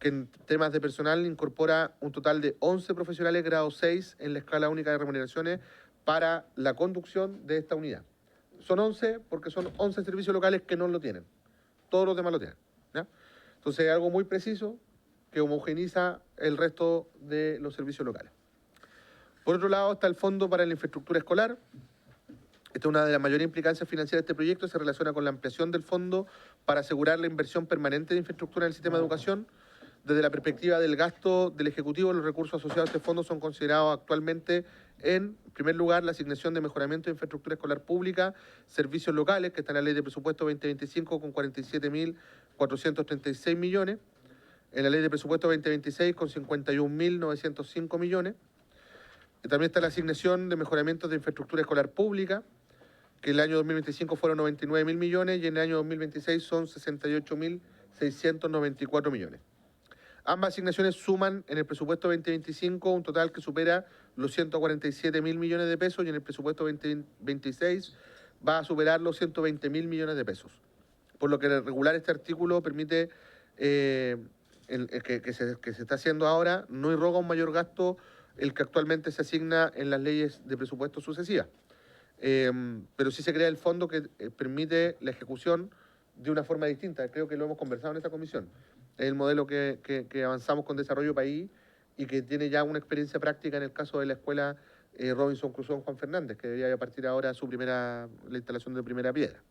que en temas de personal incorpora un total de 11 profesionales grado 6 en la escala única de remuneraciones para la conducción de esta unidad. Son 11 porque son 11 servicios locales que no lo tienen. Todos los demás lo tienen, ¿ya? Entonces es algo muy preciso que homogeniza el resto de los servicios locales. Por otro lado está el Fondo para la Infraestructura Escolar. Esta es una de las mayores implicancias financieras de este proyecto, se relaciona con la ampliación del fondo para asegurar la inversión permanente de infraestructura en el sistema de educación. Desde la perspectiva del gasto del Ejecutivo, los recursos asociados a este fondo son considerados actualmente en primer lugar, la asignación de mejoramiento de infraestructura escolar pública, servicios locales, que está en la Ley de Presupuesto 2025 con 47.436 millones, en la Ley de Presupuesto 2026 con 51.905 millones. También está la asignación de mejoramientos de infraestructura escolar pública, que en el año 2025 fueron 99.000 millones y en el año 2026 son 68.694 millones. Ambas asignaciones suman en el presupuesto 2025 un total que supera los 147.000 millones de pesos y en el presupuesto 2026 va a superar los 120.000 millones de pesos. Por lo que regular este artículo permite que se está haciendo ahora, no irroga un mayor gasto el que actualmente se asigna en las leyes de presupuesto sucesivas. Pero sí se crea el fondo que permite la ejecución de una forma distinta. Creo que lo hemos conversado en esta comisión. Es el modelo que avanzamos con Desarrollo País y que tiene ya una experiencia práctica en el caso de la escuela Robinson Crusoe Juan Fernández, que debería partir ahora la instalación de primera piedra.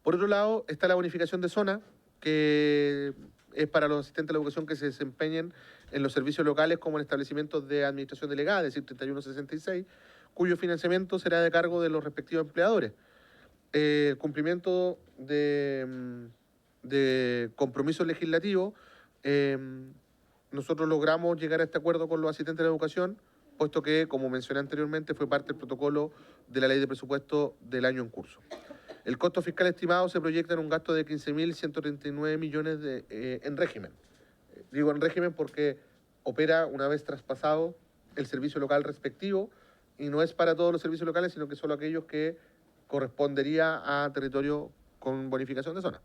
Por otro lado, está la bonificación de zona, que es para los asistentes de la educación que se desempeñen en los servicios locales como en establecimientos de administración delegada, es decir, 3166, cuyo financiamiento será de cargo de los respectivos empleadores. El cumplimiento de compromisos legislativos, nosotros logramos llegar a este acuerdo con los asistentes de la educación, puesto que, como mencioné anteriormente, fue parte del protocolo de la ley de presupuesto del año en curso. El costo fiscal estimado se proyecta en un gasto de 15.139 millones en régimen. Digo en régimen porque opera una vez traspasado el servicio local respectivo y no es para todos los servicios locales, sino que solo aquellos que correspondería a territorio con bonificación de zona.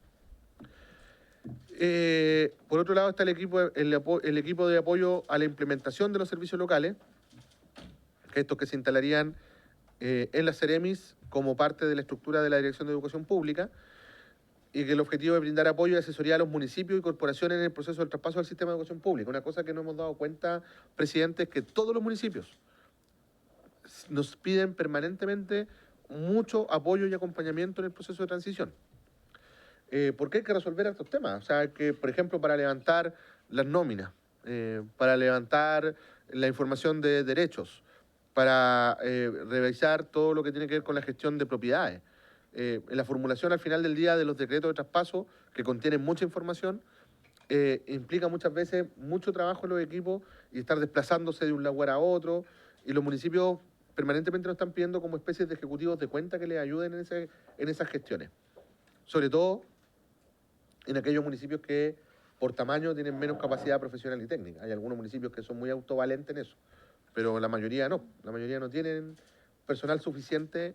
Por otro lado está el equipo de apoyo a la implementación de los servicios locales, que estos que se instalarían en las Ceremis como parte de la estructura de la Dirección de Educación Pública, y que el objetivo es brindar apoyo y asesoría a los municipios y corporaciones en el proceso del traspaso al sistema de educación pública. Una cosa que no hemos dado cuenta, presidente, es que todos los municipios nos piden permanentemente mucho apoyo y acompañamiento en el proceso de transición. Porque hay que resolver estos temas. O sea, que, por ejemplo, para levantar las nóminas, para levantar la información de derechos, para revisar todo lo que tiene que ver con la gestión de propiedades. En la formulación al final del día de los decretos de traspaso, que contienen mucha información, implica muchas veces mucho trabajo en los equipos y estar desplazándose de un lugar a otro, y los municipios permanentemente nos están pidiendo como especies de ejecutivos de cuenta que les ayuden en esas gestiones. Sobre todo en aquellos municipios que por tamaño tienen menos capacidad profesional y técnica. Hay algunos municipios que son muy autovalentes en eso, pero la mayoría no tienen personal suficiente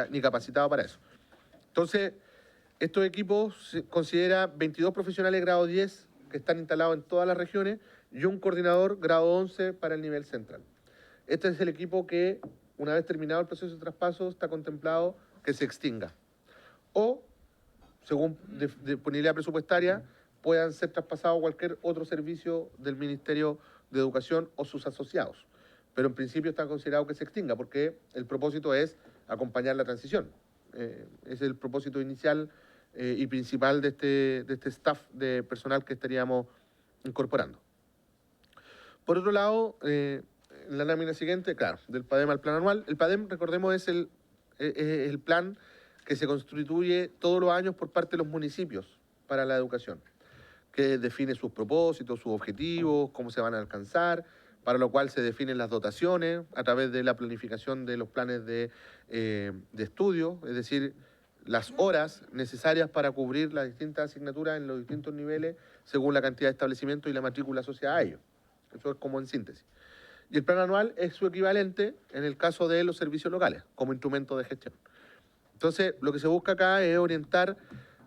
ni capacitado para eso. Entonces, estos equipos se considera 22 profesionales grado 10 que están instalados en todas las regiones y un coordinador grado 11 para el nivel central. Este es el equipo que, una vez terminado el proceso de traspaso, está contemplado que se extinga. O, según disponibilidad presupuestaria, puedan ser traspasados a cualquier otro servicio del Ministerio de Educación o sus asociados. Pero en principio está considerado que se extinga porque el propósito es acompañar la transición. Es el propósito inicial y principal de este staff de personal que estaríamos incorporando. Por otro lado, en la lámina siguiente, claro, del PADEM al plan anual. El PADEM, recordemos, es el plan que se constituye todos los años por parte de los municipios para la educación, que define sus propósitos, sus objetivos, cómo se van a alcanzar, para lo cual se definen las dotaciones a través de la planificación de los planes de estudio, es decir, las horas necesarias para cubrir las distintas asignaturas en los distintos niveles según la cantidad de establecimientos y la matrícula asociada a ellos. Eso es como en síntesis. Y el plan anual es su equivalente en el caso de los servicios locales, como instrumento de gestión. Entonces, lo que se busca acá es orientar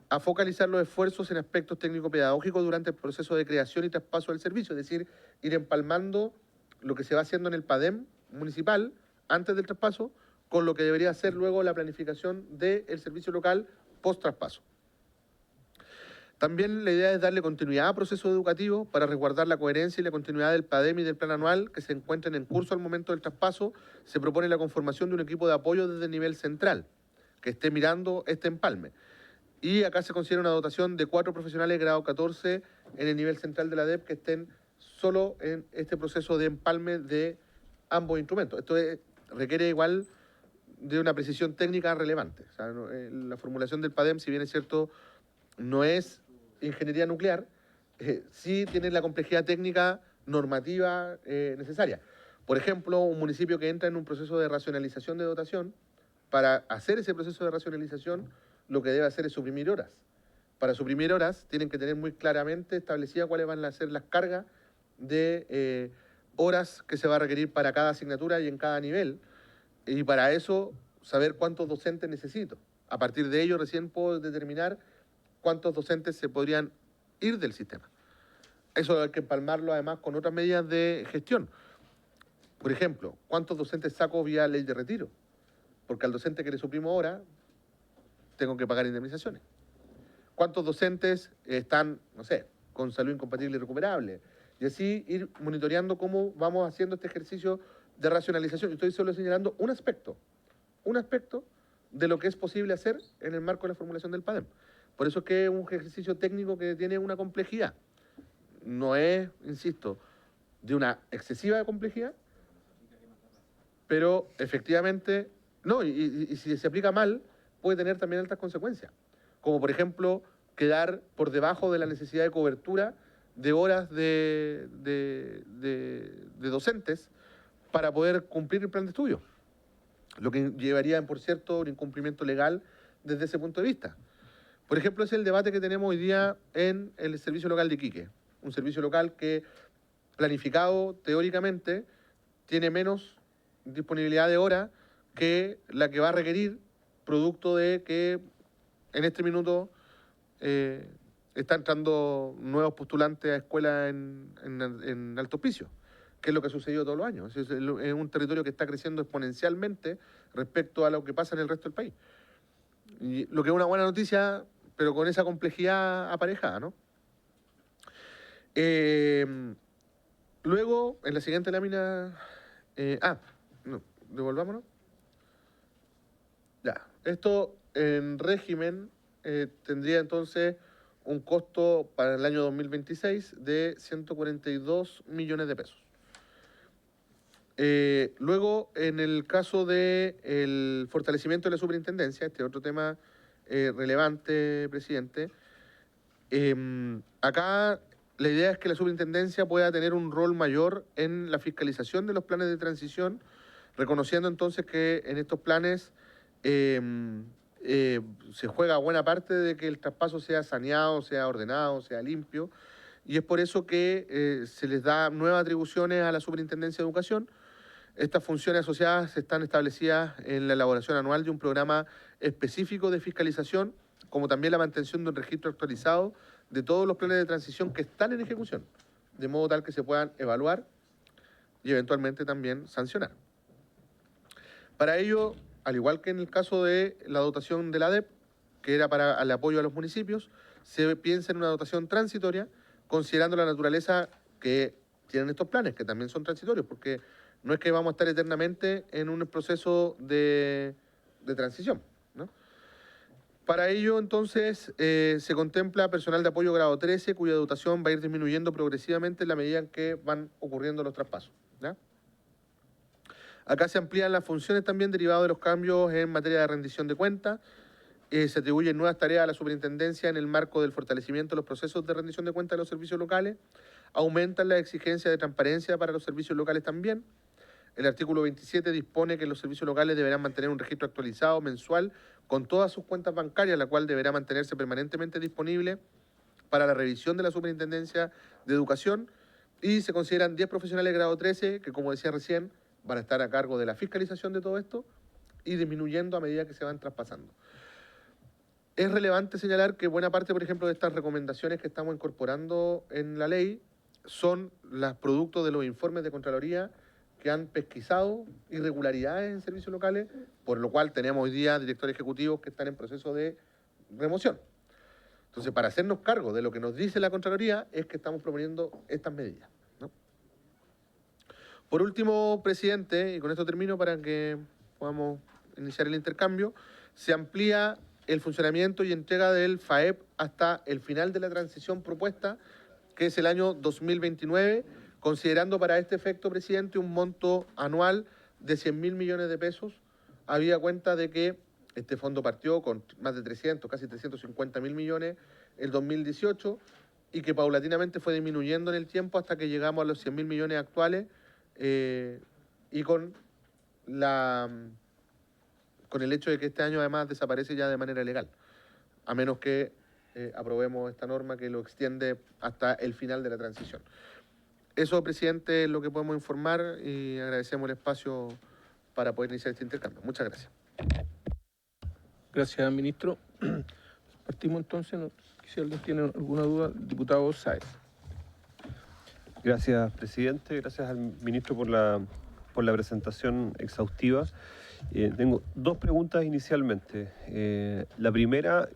a focalizar los esfuerzos en aspectos técnico-pedagógicos durante el proceso de creación y traspaso del servicio, es decir, ir empalmando lo que se va haciendo en el PADEM municipal antes del traspaso con lo que debería ser luego la planificación del servicio local post-traspaso. También la idea es darle continuidad a procesos educativos para resguardar la coherencia y la continuidad del PADEM y del plan anual que se encuentren en curso al momento del traspaso. Se propone la conformación de un equipo de apoyo desde el nivel central, que esté mirando este empalme. Y acá se considera una dotación de 4 profesionales de grado 14 en el nivel central de la DEP que estén solo en este proceso de empalme de ambos instrumentos. Esto requiere igual de una precisión técnica relevante. O sea, la formulación del PADEM, si bien es cierto, no es ingeniería nuclear, sí tiene la complejidad técnica normativa necesaria. Por ejemplo, un municipio que entra en un proceso de racionalización de dotación, para hacer ese proceso de racionalización, lo que debe hacer es suprimir horas. Para suprimir horas, tienen que tener muy claramente establecidas cuáles van a ser las cargas de horas que se va a requerir para cada asignatura y en cada nivel. Y para eso, saber cuántos docentes necesito. A partir de ello, recién puedo determinar cuántos docentes se podrían ir del sistema. Eso hay que empalmarlo además con otras medidas de gestión. Por ejemplo, ¿cuántos docentes saco vía ley de retiro? Porque al docente que le suprimo hora, tengo que pagar indemnizaciones. ¿Cuántos docentes están, no sé, con salud incompatible y recuperable? Y así ir monitoreando cómo vamos haciendo este ejercicio de racionalización. Yo estoy solo señalando un aspecto de lo que es posible hacer en el marco de la formulación del PADEM. Por eso es que es un ejercicio técnico que tiene una complejidad. No es, insisto, de una excesiva complejidad, pero efectivamente, no, y si se aplica mal, puede tener también altas consecuencias. Como por ejemplo, quedar por debajo de la necesidad de cobertura de horas de docentes para poder cumplir el plan de estudio. Lo que llevaría, por cierto, un incumplimiento legal desde ese punto de vista. Por ejemplo, es el debate que tenemos hoy día en el servicio local de Iquique. Un servicio local que, planificado teóricamente, tiene menos disponibilidad de horas que la que va a requerir, producto de que en este minuto están entrando nuevos postulantes a escuelas en Alto Hospicio, que es lo que ha sucedido todos los años. Es un territorio que está creciendo exponencialmente respecto a lo que pasa en el resto del país. Y lo que es una buena noticia, pero con esa complejidad aparejada, ¿no? Luego, en la siguiente lámina... no, devolvámonos. Ya, esto en régimen tendría entonces un costo para el año 2026 de 142 millones de pesos. Luego, en el caso del fortalecimiento de la superintendencia, este otro tema relevante, presidente, acá la idea es que la superintendencia pueda tener un rol mayor en la fiscalización de los planes de transición, reconociendo entonces que en estos planes se juega buena parte de que el traspaso sea saneado, sea ordenado, sea limpio, y es por eso que se les da nuevas atribuciones a la Superintendencia de Educación. Estas funciones asociadas están establecidas en la elaboración anual de un programa específico de fiscalización, como también la mantención de un registro actualizado de todos los planes de transición que están en ejecución, de modo tal que se puedan evaluar y eventualmente también sancionar. Para ello, al igual que en el caso de la dotación de la ADEP, que era para el apoyo a los municipios, se piensa en una dotación transitoria, considerando la naturaleza que tienen estos planes, que también son transitorios, porque no es que vamos a estar eternamente en un proceso de transición, ¿no? Para ello, entonces, se contempla personal de apoyo grado 13, cuya dotación va a ir disminuyendo progresivamente en la medida en que van ocurriendo los traspasos, ¿ya? Acá se amplían las funciones también derivadas de los cambios en materia de rendición de cuentas. Se atribuyen nuevas tareas a la superintendencia en el marco del fortalecimiento de los procesos de rendición de cuentas de los servicios locales. Aumentan las exigencias de transparencia para los servicios locales también. El artículo 27 dispone que los servicios locales deberán mantener un registro actualizado mensual con todas sus cuentas bancarias, la cual deberá mantenerse permanentemente disponible para la revisión de la Superintendencia de Educación. Y se consideran 10 profesionales de grado 13, que como decía recién, van a estar a cargo de la fiscalización de todo esto y disminuyendo a medida que se van traspasando. Es relevante señalar que buena parte, por ejemplo, de estas recomendaciones que estamos incorporando en la ley son los productos de los informes de Contraloría que han pesquisado irregularidades en servicios locales, por lo cual tenemos hoy día directores ejecutivos que están en proceso de remoción. Entonces, para hacernos cargo de lo que nos dice la Contraloría, es que estamos proponiendo estas medidas, ¿no? Por último, presidente, y con esto termino para que podamos iniciar el intercambio, se amplía el funcionamiento y entrega del FAEP hasta el final de la transición propuesta, que es el año 2029, considerando para este efecto, presidente, un monto anual de 100.000 millones de pesos, habida cuenta de que este fondo partió con más de 300, casi 350.000 millones el 2018, y que paulatinamente fue disminuyendo en el tiempo hasta que llegamos a los 100.000 millones actuales, y con el hecho de que este año además desaparece ya de manera legal, a menos que aprobemos esta norma que lo extiende hasta el final de la transición. Eso, presidente, es lo que podemos informar y agradecemos el espacio para poder iniciar este intercambio. Muchas gracias. Gracias, ministro. Partimos entonces. No sé si alguien tiene alguna duda. Diputado Sáez. Gracias, presidente. Gracias al ministro por la presentación exhaustiva. Tengo dos preguntas inicialmente. La primera,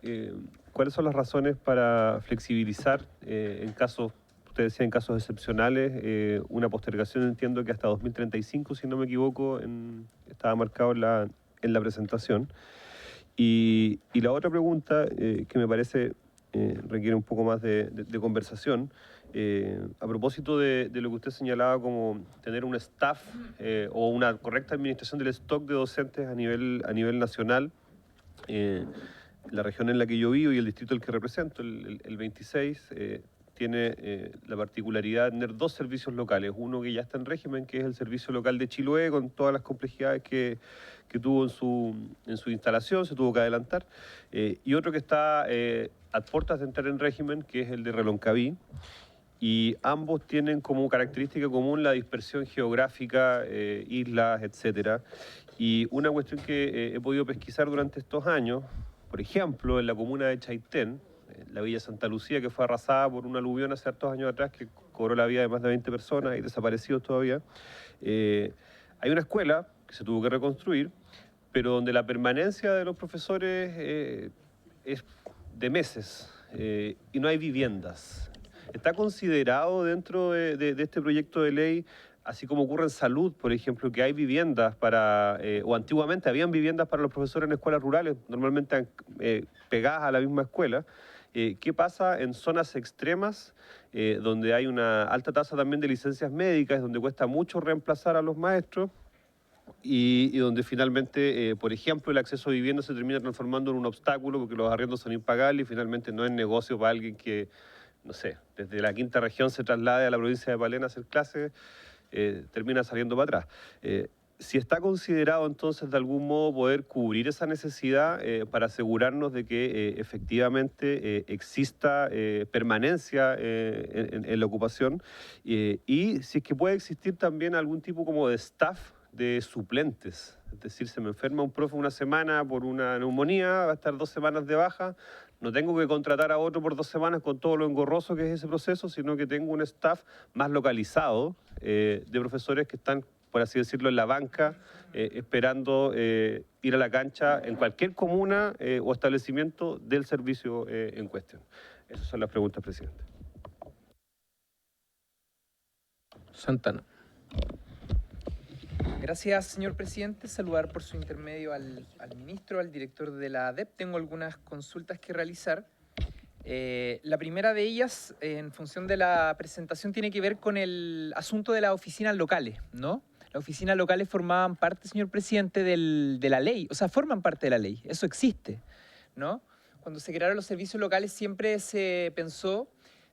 ¿cuáles son las razones para flexibilizar en casos, usted decía en casos excepcionales, una postergación, entiendo que hasta 2035, si no me equivoco, estaba marcado en la presentación? Y la otra pregunta, que me parece requiere un poco más de conversación, a propósito de lo que usted señalaba como tener un staff o una correcta administración del stock de docentes a nivel nacional. La región en la que yo vivo y el distrito al que represento, el 26, tiene la particularidad de tener dos servicios locales. Uno que ya está en régimen, que es el servicio local de Chiloé, con todas las complejidades que tuvo en su instalación, se tuvo que adelantar. Y otro que está a puertas de entrar en régimen, que es el de Reloncaví. Y ambos tienen como característica común la dispersión geográfica, islas, etcétera. Y una cuestión que he podido pesquisar durante estos años, por ejemplo, en la comuna de Chaitén, la Villa Santa Lucía, que fue arrasada por un aluvión hace hartos años atrás, que cobró la vida de más de 20 personas y desaparecidos todavía. Hay una escuela que se tuvo que reconstruir, pero donde la permanencia de los profesores es de meses y no hay viviendas. ¿Está considerado dentro de este proyecto de ley, así como ocurre en salud, por ejemplo, que hay viviendas para, o antiguamente habían viviendas para los profesores en escuelas rurales, normalmente pegadas a la misma escuela? ¿Qué pasa en zonas extremas donde hay una alta tasa también de licencias médicas, donde cuesta mucho reemplazar a los maestros? Y donde finalmente, por ejemplo, el acceso a vivienda se termina transformando en un obstáculo porque los arriendos son impagables y finalmente no es negocio para alguien que, no sé, desde la quinta región se traslade a la provincia de Palena a hacer clases, termina saliendo para atrás. Si está considerado entonces de algún modo poder cubrir esa necesidad para asegurarnos de que efectivamente exista permanencia en la ocupación y si es que puede existir también algún tipo como de staff de suplentes, es decir, se me enferma un profe una semana por una neumonía, va a estar 2 semanas de baja, no tengo que contratar a otro por 2 semanas con todo lo engorroso que es ese proceso, sino que tengo un staff más localizado de profesores que están, por así decirlo, en la banca, esperando ir a la cancha en cualquier comuna o establecimiento del servicio en cuestión. Esas son las preguntas, presidente. Santana. Gracias, señor presidente. Saludar por su intermedio al ministro, al director de la ADEP. Tengo algunas consultas que realizar. La primera de ellas, en función de la presentación, tiene que ver con el asunto de las oficinas locales, ¿no? Las oficinas locales formaban parte, señor presidente, de la ley, o sea, forman parte de la ley, eso existe, ¿no? Cuando se crearon los servicios locales siempre se pensó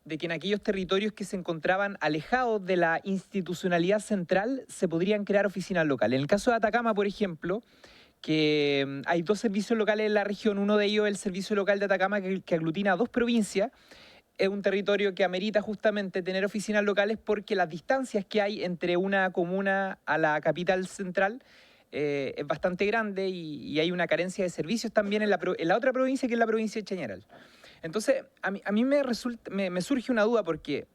de que en aquellos territorios que se encontraban alejados de la institucionalidad central se podrían crear oficinas locales. En el caso de Atacama, por ejemplo, que hay 2 servicios locales en la región, uno de ellos es el servicio local de Atacama que aglutina a 2 provincias, es un territorio que amerita justamente tener oficinas locales porque las distancias que hay entre una comuna a la capital central es bastante grande y hay una carencia de servicios también en la otra provincia, que es la provincia de Chañaral. Entonces, a mí me surge una duda porque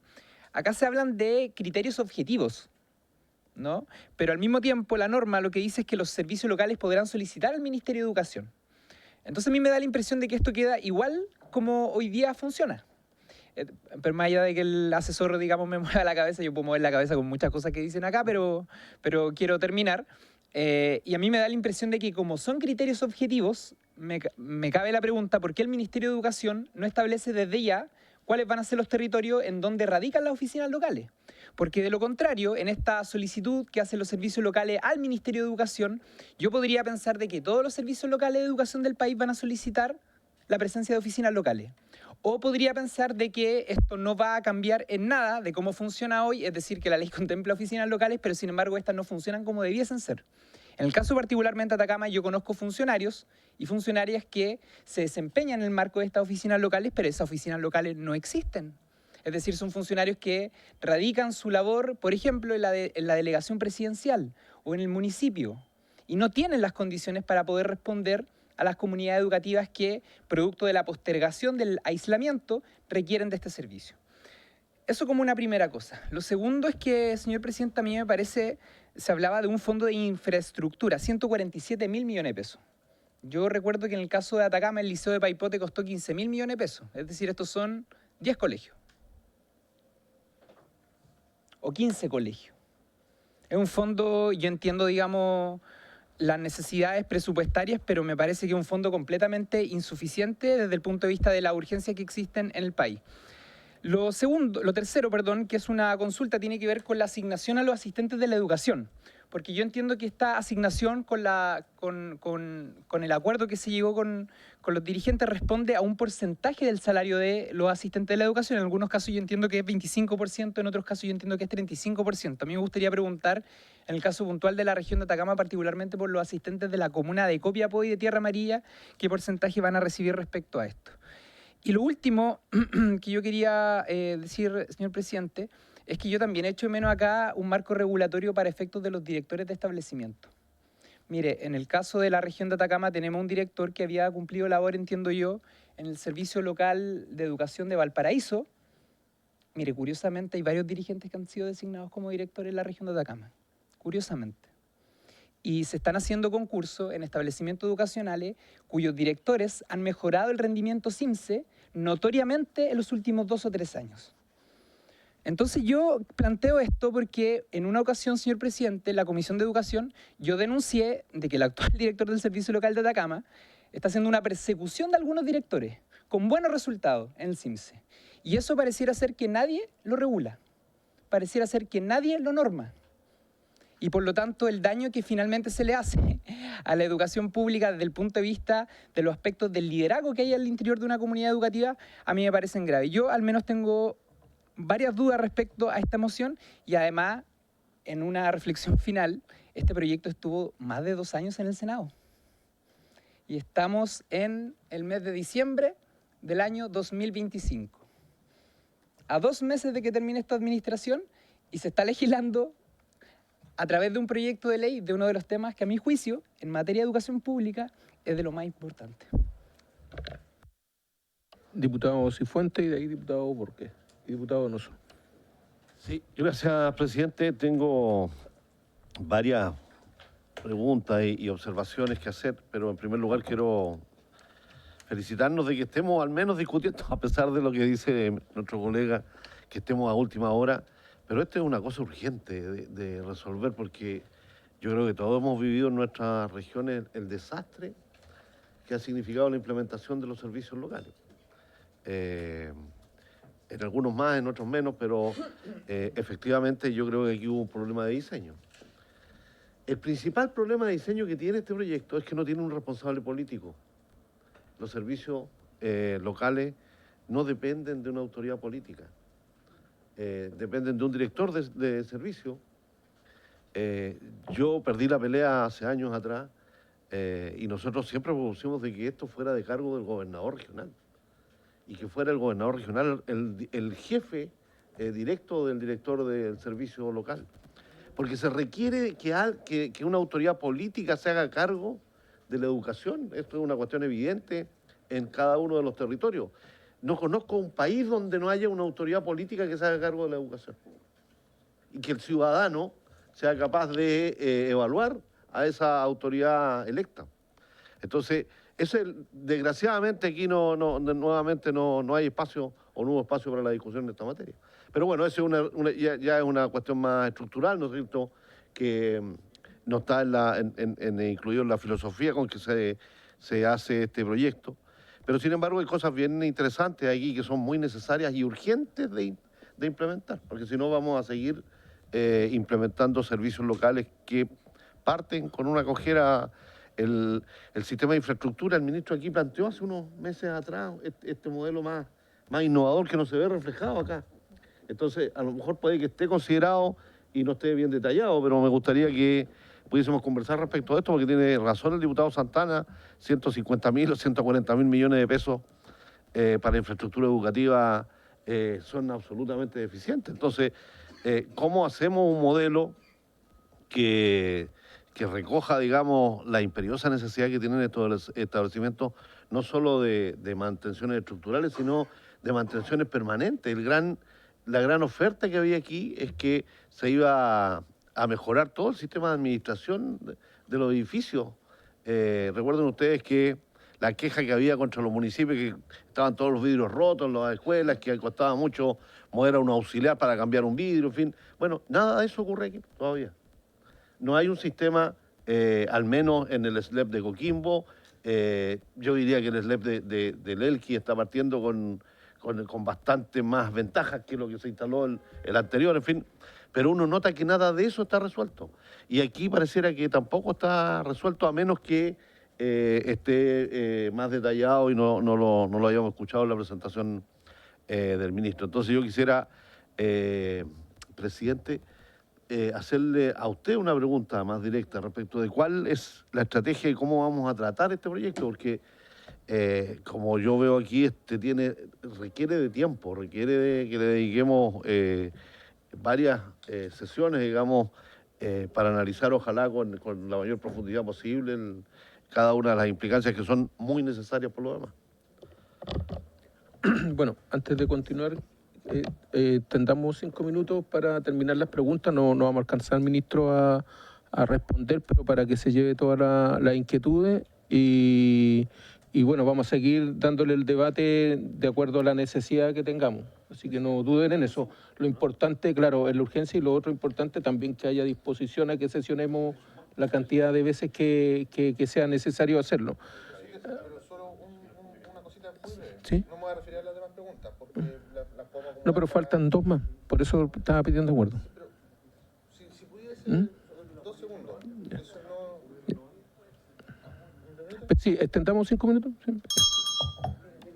acá se hablan de criterios objetivos, ¿no? Pero al mismo tiempo la norma lo que dice es que los servicios locales podrán solicitar al Ministerio de Educación. Entonces a mí me da la impresión de que esto queda igual como hoy día funciona. Pero más allá de que el asesor, digamos, me mueva la cabeza, yo puedo mover la cabeza con muchas cosas que dicen acá, pero quiero terminar. Y a mí me da la impresión de que como son criterios objetivos, me cabe la pregunta, ¿por qué el Ministerio de Educación no establece desde ya cuáles van a ser los territorios en donde radican las oficinas locales? Porque de lo contrario, en esta solicitud que hacen los servicios locales al Ministerio de Educación, yo podría pensar de que todos los servicios locales de educación del país van a solicitar la presencia de oficinas locales. O podría pensar de que esto no va a cambiar en nada de cómo funciona hoy, es decir, que la ley contempla oficinas locales, pero sin embargo estas no funcionan como debiesen ser. En el caso particularmente de Atacama, yo conozco funcionarios y funcionarias que se desempeñan en el marco de estas oficinas locales, pero esas oficinas locales no existen. Es decir, son funcionarios que radican su labor, por ejemplo, en la delegación presidencial o en el municipio, y no tienen las condiciones para poder responder a las comunidades educativas que, producto de la postergación del aislamiento, requieren de este servicio. Eso como una primera cosa. Lo segundo es que, señor presidente, a mí me parece, se hablaba de un fondo de infraestructura, 147.000 millones de pesos. Yo recuerdo que en el caso de Atacama, el Liceo de Paipote costó 15.000 millones de pesos. Es decir, estos son 10 colegios. O 15 colegios. Es un fondo, yo entiendo, digamos, las necesidades presupuestarias, pero me parece que es un fondo completamente insuficiente desde el punto de vista de la urgencia que existen en el país. Lo tercero, que es una consulta, tiene que ver con la asignación a los asistentes de la educación. Porque yo entiendo que esta asignación con el acuerdo que se llegó con los dirigentes responde a un porcentaje del salario de los asistentes de la educación. En algunos casos yo entiendo que es 25%, en otros casos yo entiendo que es 35%. A mí me gustaría preguntar, en el caso puntual de la región de Atacama, particularmente por los asistentes de la comuna de Copiapó y de Tierra Amarilla, ¿qué porcentaje van a recibir respecto a esto? Y lo último que yo quería decir, señor presidente, es que yo también echo de menos acá un marco regulatorio para efectos de los directores de establecimiento. Mire, en el caso de la región de Atacama tenemos un director que había cumplido labor, entiendo yo, en el Servicio Local de Educación de Valparaíso, mire, curiosamente hay varios dirigentes que han sido designados como directores en la región de Atacama, curiosamente. Y se están haciendo concursos en establecimientos educacionales cuyos directores han mejorado el rendimiento CIMSE notoriamente en los últimos 2 o 3 años. Entonces yo planteo esto porque en una ocasión, señor presidente, en la Comisión de Educación, yo denuncié de que el actual director del Servicio Local de Atacama está haciendo una persecución de algunos directores con buenos resultados en el CIMSE. Y eso pareciera ser que nadie lo regula, pareciera ser que nadie lo norma. Y por lo tanto el daño que finalmente se le hace a la educación pública desde el punto de vista de los aspectos del liderazgo que hay al interior de una comunidad educativa, a mí me parecen graves. Yo al menos tengo varias dudas respecto a esta moción y además, en una reflexión final, este proyecto estuvo más de 2 años en el Senado. Y estamos en el mes de diciembre del año 2025. A 2 meses de que termine esta administración y se está legislando a través de un proyecto de ley de uno de los temas que a mi juicio, en materia de educación pública, es de lo más importante. Diputado Cifuentes y de ahí diputado Borges y diputado Donoso. Sí, gracias, presidente. Tengo varias preguntas y observaciones que hacer, pero en primer lugar quiero felicitarnos de que estemos al menos discutiendo, a pesar de lo que dice nuestro colega, que estemos a última hora. Pero esto es una cosa urgente de resolver porque yo creo que todos hemos vivido en nuestras regiones el desastre que ha significado la implementación de los servicios locales. En algunos más, en otros menos, pero efectivamente yo creo que aquí hubo un problema de diseño. El principal problema de diseño que tiene este proyecto es que no tiene un responsable político. Los servicios locales no dependen de una autoridad política. Dependen de un director de servicio. Yo perdí la pelea hace años atrás y nosotros siempre propusimos de que esto fuera de cargo del gobernador regional y que fuera el gobernador regional el jefe directo del director del servicio local. Porque se requiere que una autoridad política se haga cargo de la educación. Esto es una cuestión evidente en cada uno de los territorios. No conozco un país donde no haya una autoridad política que se haga cargo de la educación y que el ciudadano sea capaz de evaluar a esa autoridad electa. Entonces, desgraciadamente aquí nuevamente no hay espacio o no hubo espacio para la discusión de esta materia. Pero bueno, eso es ya es una cuestión más estructural, ¿no es cierto?, que no está incluido en la filosofía con que se hace este proyecto. Pero sin embargo hay cosas bien interesantes aquí que son muy necesarias y urgentes de implementar, porque si no vamos a seguir implementando servicios locales que parten con una cojera. El sistema de infraestructura, el ministro aquí planteó hace unos meses atrás este modelo más innovador que no se ve reflejado acá. Entonces, a lo mejor puede que esté considerado y no esté bien detallado, pero me gustaría que pudiésemos conversar respecto a esto, porque tiene razón el diputado Santana, 150.000 o 140.000 millones de pesos para infraestructura educativa son absolutamente deficientes. Entonces, ¿cómo hacemos un modelo que recoja, digamos, la imperiosa necesidad que tienen estos establecimientos, no solo de mantenciones estructurales, sino de mantenciones permanentes? La gran oferta que había aquí es que se iba a mejorar todo el sistema de administración de los edificios. Recuerden ustedes que la queja que había contra los municipios, que estaban todos los vidrios rotos en las escuelas, que costaba mucho mover a un auxiliar para cambiar un vidrio, en fin. Bueno, nada de eso ocurre aquí todavía. No hay un sistema, al menos en el SLEP de Coquimbo. Yo diría que el SLEP del Elqui está partiendo con bastante más ventajas que lo que se instaló el anterior, en fin. Pero uno nota que nada de eso está resuelto. Y aquí pareciera que tampoco está resuelto, a menos que esté más detallado y no lo hayamos escuchado en la presentación del ministro. Entonces yo quisiera, presidente, hacerle a usted una pregunta más directa respecto de cuál es la estrategia y cómo vamos a tratar este proyecto, porque como yo veo aquí, requiere de tiempo, requiere de que le dediquemos varias sesiones, digamos, para analizar, ojalá con la mayor profundidad posible, cada una de las implicancias que son muy necesarias por lo demás. Bueno, antes de continuar, tendamos 5 minutos para terminar las preguntas. No vamos a alcanzar, ministro, a responder, pero para que se lleve todas las inquietudes y bueno, vamos a seguir dándole el debate de acuerdo a la necesidad que tengamos. Así que no duden en eso. Lo importante, claro, es la urgencia, y lo otro importante también que haya disposición a que sesionemos la cantidad de veces que sea necesario hacerlo. Pero solo una cosita muy breve. ¿Sí? No me voy a referir a las demás preguntas porque las podemos No, pero faltan 2 más. Por eso estaba pidiendo acuerdo. Pero si pudiese, ¿Mm? 2 segundos. Ya. Eso no... Sí, extendamos 5 minutos. Sí.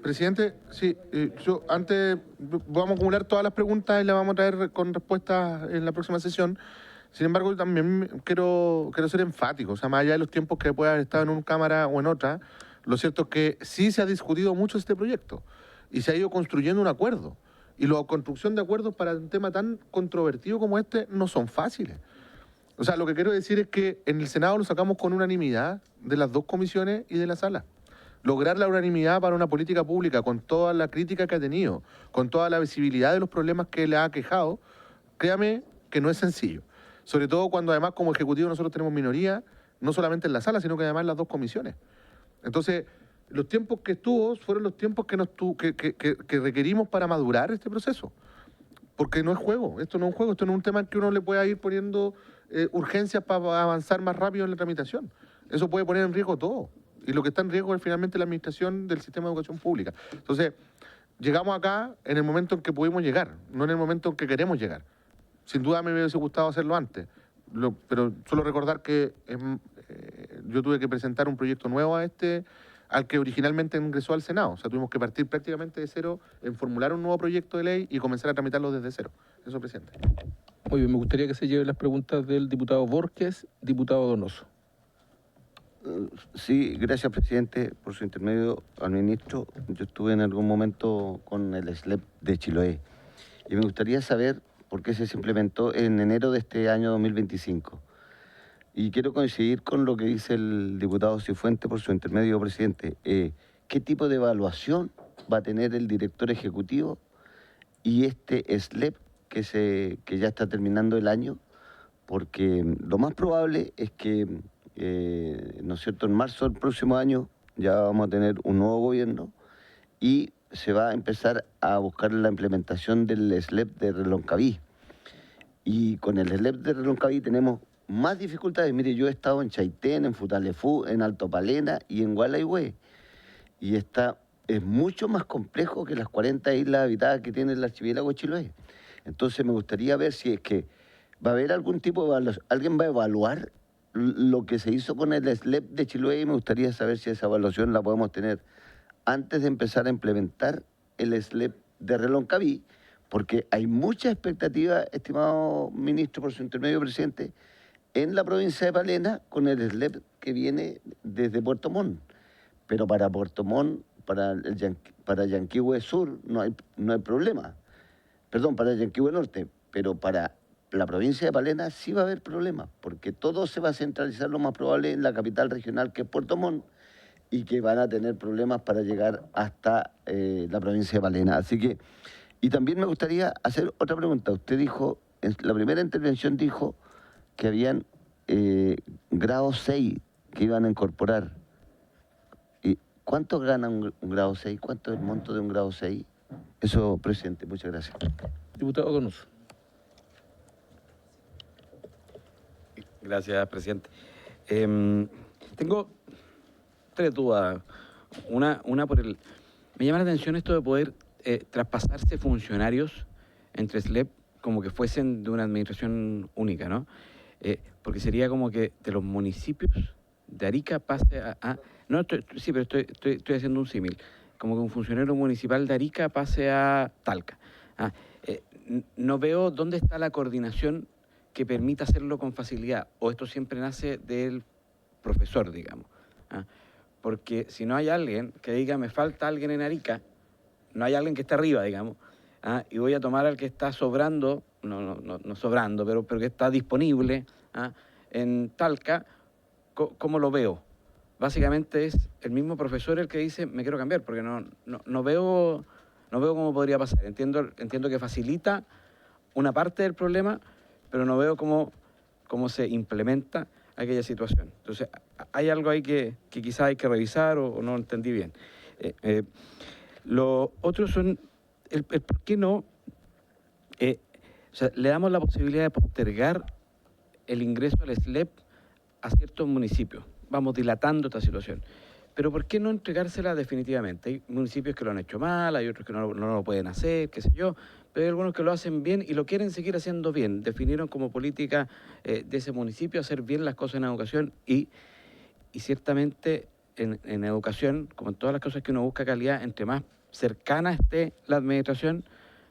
Presidente, sí, yo antes vamos a acumular todas las preguntas y las vamos a traer con respuestas en la próxima sesión. Sin embargo, yo también quiero ser enfático. O sea, más allá de los tiempos que pueda haber estado en una cámara o en otra, lo cierto es que sí se ha discutido mucho este proyecto y se ha ido construyendo un acuerdo. Y la construcción de acuerdos para un tema tan controvertido como este no son fáciles. O sea, lo que quiero decir es que en el Senado lo sacamos con unanimidad de las 2 comisiones y de la sala. Lograr la unanimidad para una política pública con toda la crítica que ha tenido, con toda la visibilidad de los problemas que le ha aquejado, créame que no es sencillo. Sobre todo cuando además como Ejecutivo nosotros tenemos minoría, no solamente en la sala, sino que además en las 2 comisiones. Entonces, los tiempos que estuvo fueron los tiempos que requerimos para madurar este proceso. Porque no es juego, esto no es un juego, esto no es un tema en que uno le pueda ir poniendo urgencias para avanzar más rápido en la tramitación. Eso puede poner en riesgo todo. Y lo que está en riesgo es finalmente la administración del sistema de educación pública. Entonces, llegamos acá en el momento en que pudimos llegar, no en el momento en que queremos llegar. Sin duda me hubiese gustado hacerlo antes, pero solo recordar que yo tuve que presentar un proyecto nuevo al que originalmente ingresó al Senado. O sea, tuvimos que partir prácticamente de cero en formular un nuevo proyecto de ley y comenzar a tramitarlo desde cero. Eso, presidente. Muy bien, me gustaría que se lleven las preguntas del diputado Borges, diputado Donoso. Sí, gracias, presidente, por su intermedio al ministro. Yo estuve en algún momento con el SLEP de Chiloé y me gustaría saber por qué se implementó en enero de este año 2025. Y quiero coincidir con lo que dice el diputado Cifuentes por su intermedio, presidente. ¿Qué tipo de evaluación va a tener el director ejecutivo y este SLEP que ya está terminando el año? Porque lo más probable es que, ¿no es cierto?, en marzo del próximo año ya vamos a tener un nuevo gobierno y se va a empezar a buscar la implementación del SLEP de Reloncaví. Y con el SLEP de Reloncaví tenemos más dificultades. Mire, yo he estado en Chaitén, en Futalefú, en Alto Palena y en Gualeguay. Y es mucho más complejo que las 40 islas habitadas que tiene el archipiélago de Chiloé. Entonces me gustaría ver si es que va a haber algún tipo de evaluación. ¿Alguien va a evaluar lo que se hizo con el SLEP de Chiloé? Y me gustaría saber si esa evaluación la podemos tener antes de empezar a implementar el SLEP de Reloncaví, porque hay mucha expectativa, estimado ministro, por su intermedio, presidente, en la provincia de Palena con el SLEP que viene desde Puerto Montt. Pero para Puerto Montt, para Yanquihue Sur, no hay problema. Perdón, para Yanquihue Norte, pero para la provincia de Palena sí va a haber problemas, porque todo se va a centralizar lo más probable en la capital regional, que es Puerto Montt, y que van a tener problemas para llegar hasta la provincia de Palena. Así que, y también me gustaría hacer otra pregunta. Usted dijo, en la primera intervención dijo que habían grado 6 que iban a incorporar. ¿Y cuánto gana un grado 6? ¿Cuánto es el monto de un grado 6? Eso, presidente, muchas gracias. Diputado Donoso. Gracias, presidente. Tengo 3 dudas. Una me llama la atención esto de poder traspasarse funcionarios entre SLEP como que fuesen de una administración única, ¿no? Porque sería como que de los municipios de Arica pase sí, pero estoy haciendo un símil. Como que un funcionario municipal de Arica pase a Talca. No veo dónde está la coordinación que permita hacerlo con facilidad, o esto siempre nace del profesor, digamos. Porque si no hay alguien que diga, me falta alguien en Arica, no hay alguien que esté arriba, digamos, y voy a tomar al que está sobrando, no sobrando, pero que está disponible en Talca, ¿cómo lo veo? Básicamente es el mismo profesor el que dice, me quiero cambiar, porque no veo no veo cómo podría pasar. Entiendo que facilita una parte del problema, pero no veo cómo se implementa aquella situación. Entonces, hay algo ahí que quizás hay que revisar o no entendí bien. Lo otro son el por qué no, o sea, le damos la posibilidad de postergar el ingreso al SLEP a ciertos municipios. Vamos dilatando esta situación. Pero ¿por qué no entregársela definitivamente? Hay municipios que lo han hecho mal, hay otros que no lo pueden hacer, qué sé yo, pero hay algunos que lo hacen bien y lo quieren seguir haciendo bien. Definieron como política de ese municipio hacer bien las cosas en educación y ciertamente en educación, como en todas las cosas que uno busca calidad, entre más cercana esté la administración,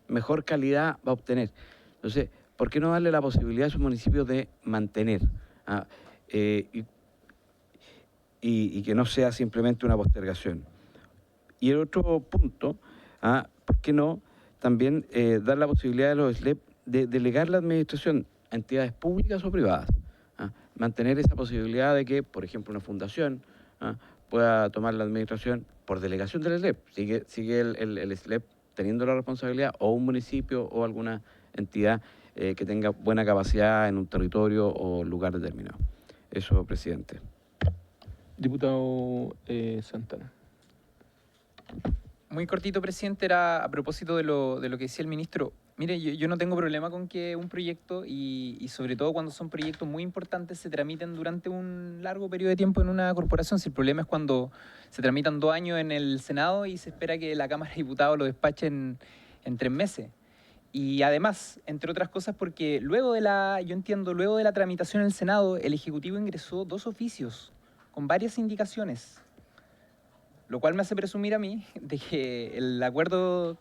mejor calidad va a obtener. Entonces, ¿por qué no darle la posibilidad a esos municipios de mantener? Y que no sea simplemente una postergación. Y el otro punto, ¿por qué no también dar la posibilidad a los SLEP de delegar la administración a entidades públicas o privadas? Mantener esa posibilidad de que, por ejemplo, una fundación pueda tomar la administración por delegación del SLEP. Sigue el SLEP teniendo la responsabilidad, o un municipio o alguna entidad que tenga buena capacidad en un territorio o lugar determinado. Eso, presidente. Diputado Santana. Muy cortito, presidente, era a propósito de lo que decía el ministro. Mire, yo no tengo problema con que un proyecto, y sobre todo cuando son proyectos muy importantes, se tramiten durante un largo periodo de tiempo en una corporación. Si el problema es cuando se tramitan 2 años en el Senado y se espera que la Cámara de Diputados lo despache en 3 meses. Y además, entre otras cosas, porque luego de la tramitación en el Senado, el Ejecutivo ingresó 2 oficios con varias indicaciones, lo cual me hace presumir a mí de que el acuerdo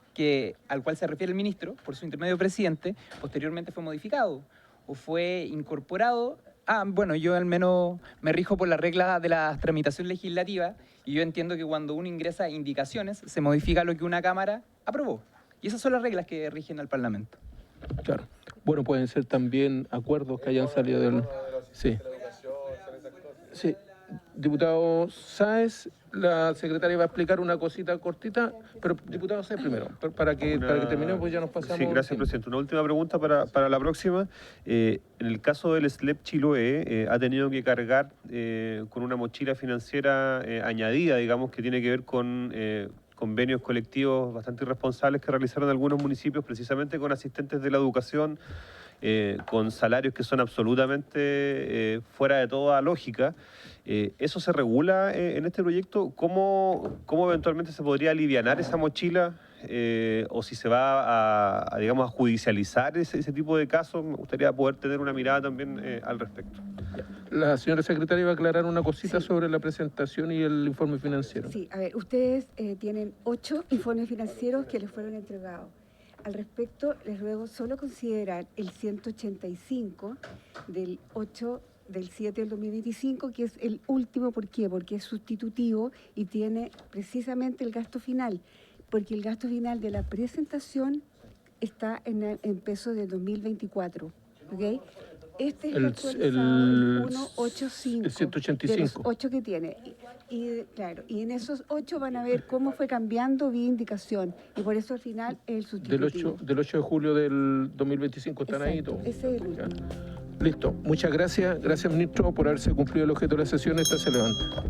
al cual se refiere el ministro, por su intermedio presidente, posteriormente fue modificado o fue incorporado. Bueno, yo al menos me rijo por las reglas de la tramitación legislativa y yo entiendo que cuando uno ingresa indicaciones, se modifica lo que una Cámara aprobó. Y esas son las reglas que rigen al Parlamento. Claro. Bueno, pueden ser también acuerdos que hayan salido del... Sí. Sí. Diputado Sáez, la secretaria va a explicar una cosita cortita, pero diputado Sáez primero, para que terminemos, pues ya nos pasamos. Sí, gracias, presidente. Una última pregunta para la próxima. En el caso del SLEP Chiloé, ha tenido que cargar con una mochila financiera añadida, digamos, que tiene que ver con convenios colectivos bastante irresponsables que realizaron algunos municipios, precisamente con asistentes de la educación, con salarios que son absolutamente fuera de toda lógica. ¿Eso se regula en este proyecto? ¿Cómo eventualmente se podría alivianar esa mochila? O si se va a judicializar ese tipo de casos, me gustaría poder tener una mirada también al respecto. La señora secretaria va a aclarar una cosita sobre la presentación y el informe financiero. Sí, a ver, ustedes tienen 8 informes financieros que les fueron entregados. Al respecto, les ruego solo considerar el 185 del 7 del 2025, que es el último. ¿Por qué? Porque es sustitutivo y tiene precisamente el gasto final, porque el gasto final de la presentación está en pesos del 2024, ¿ok? Este es el 185, el 185. de los 8 que tiene. Claro, y en esos 8 van a ver cómo fue cambiando vía indicación, y por eso al final es el sustitutivo. Del 8 de julio del 2025 están. Exacto, ahí todos. Ese es el último. Listo. Muchas gracias. Gracias, ministro, por haberse cumplido el objeto de la sesión. Esta se levanta.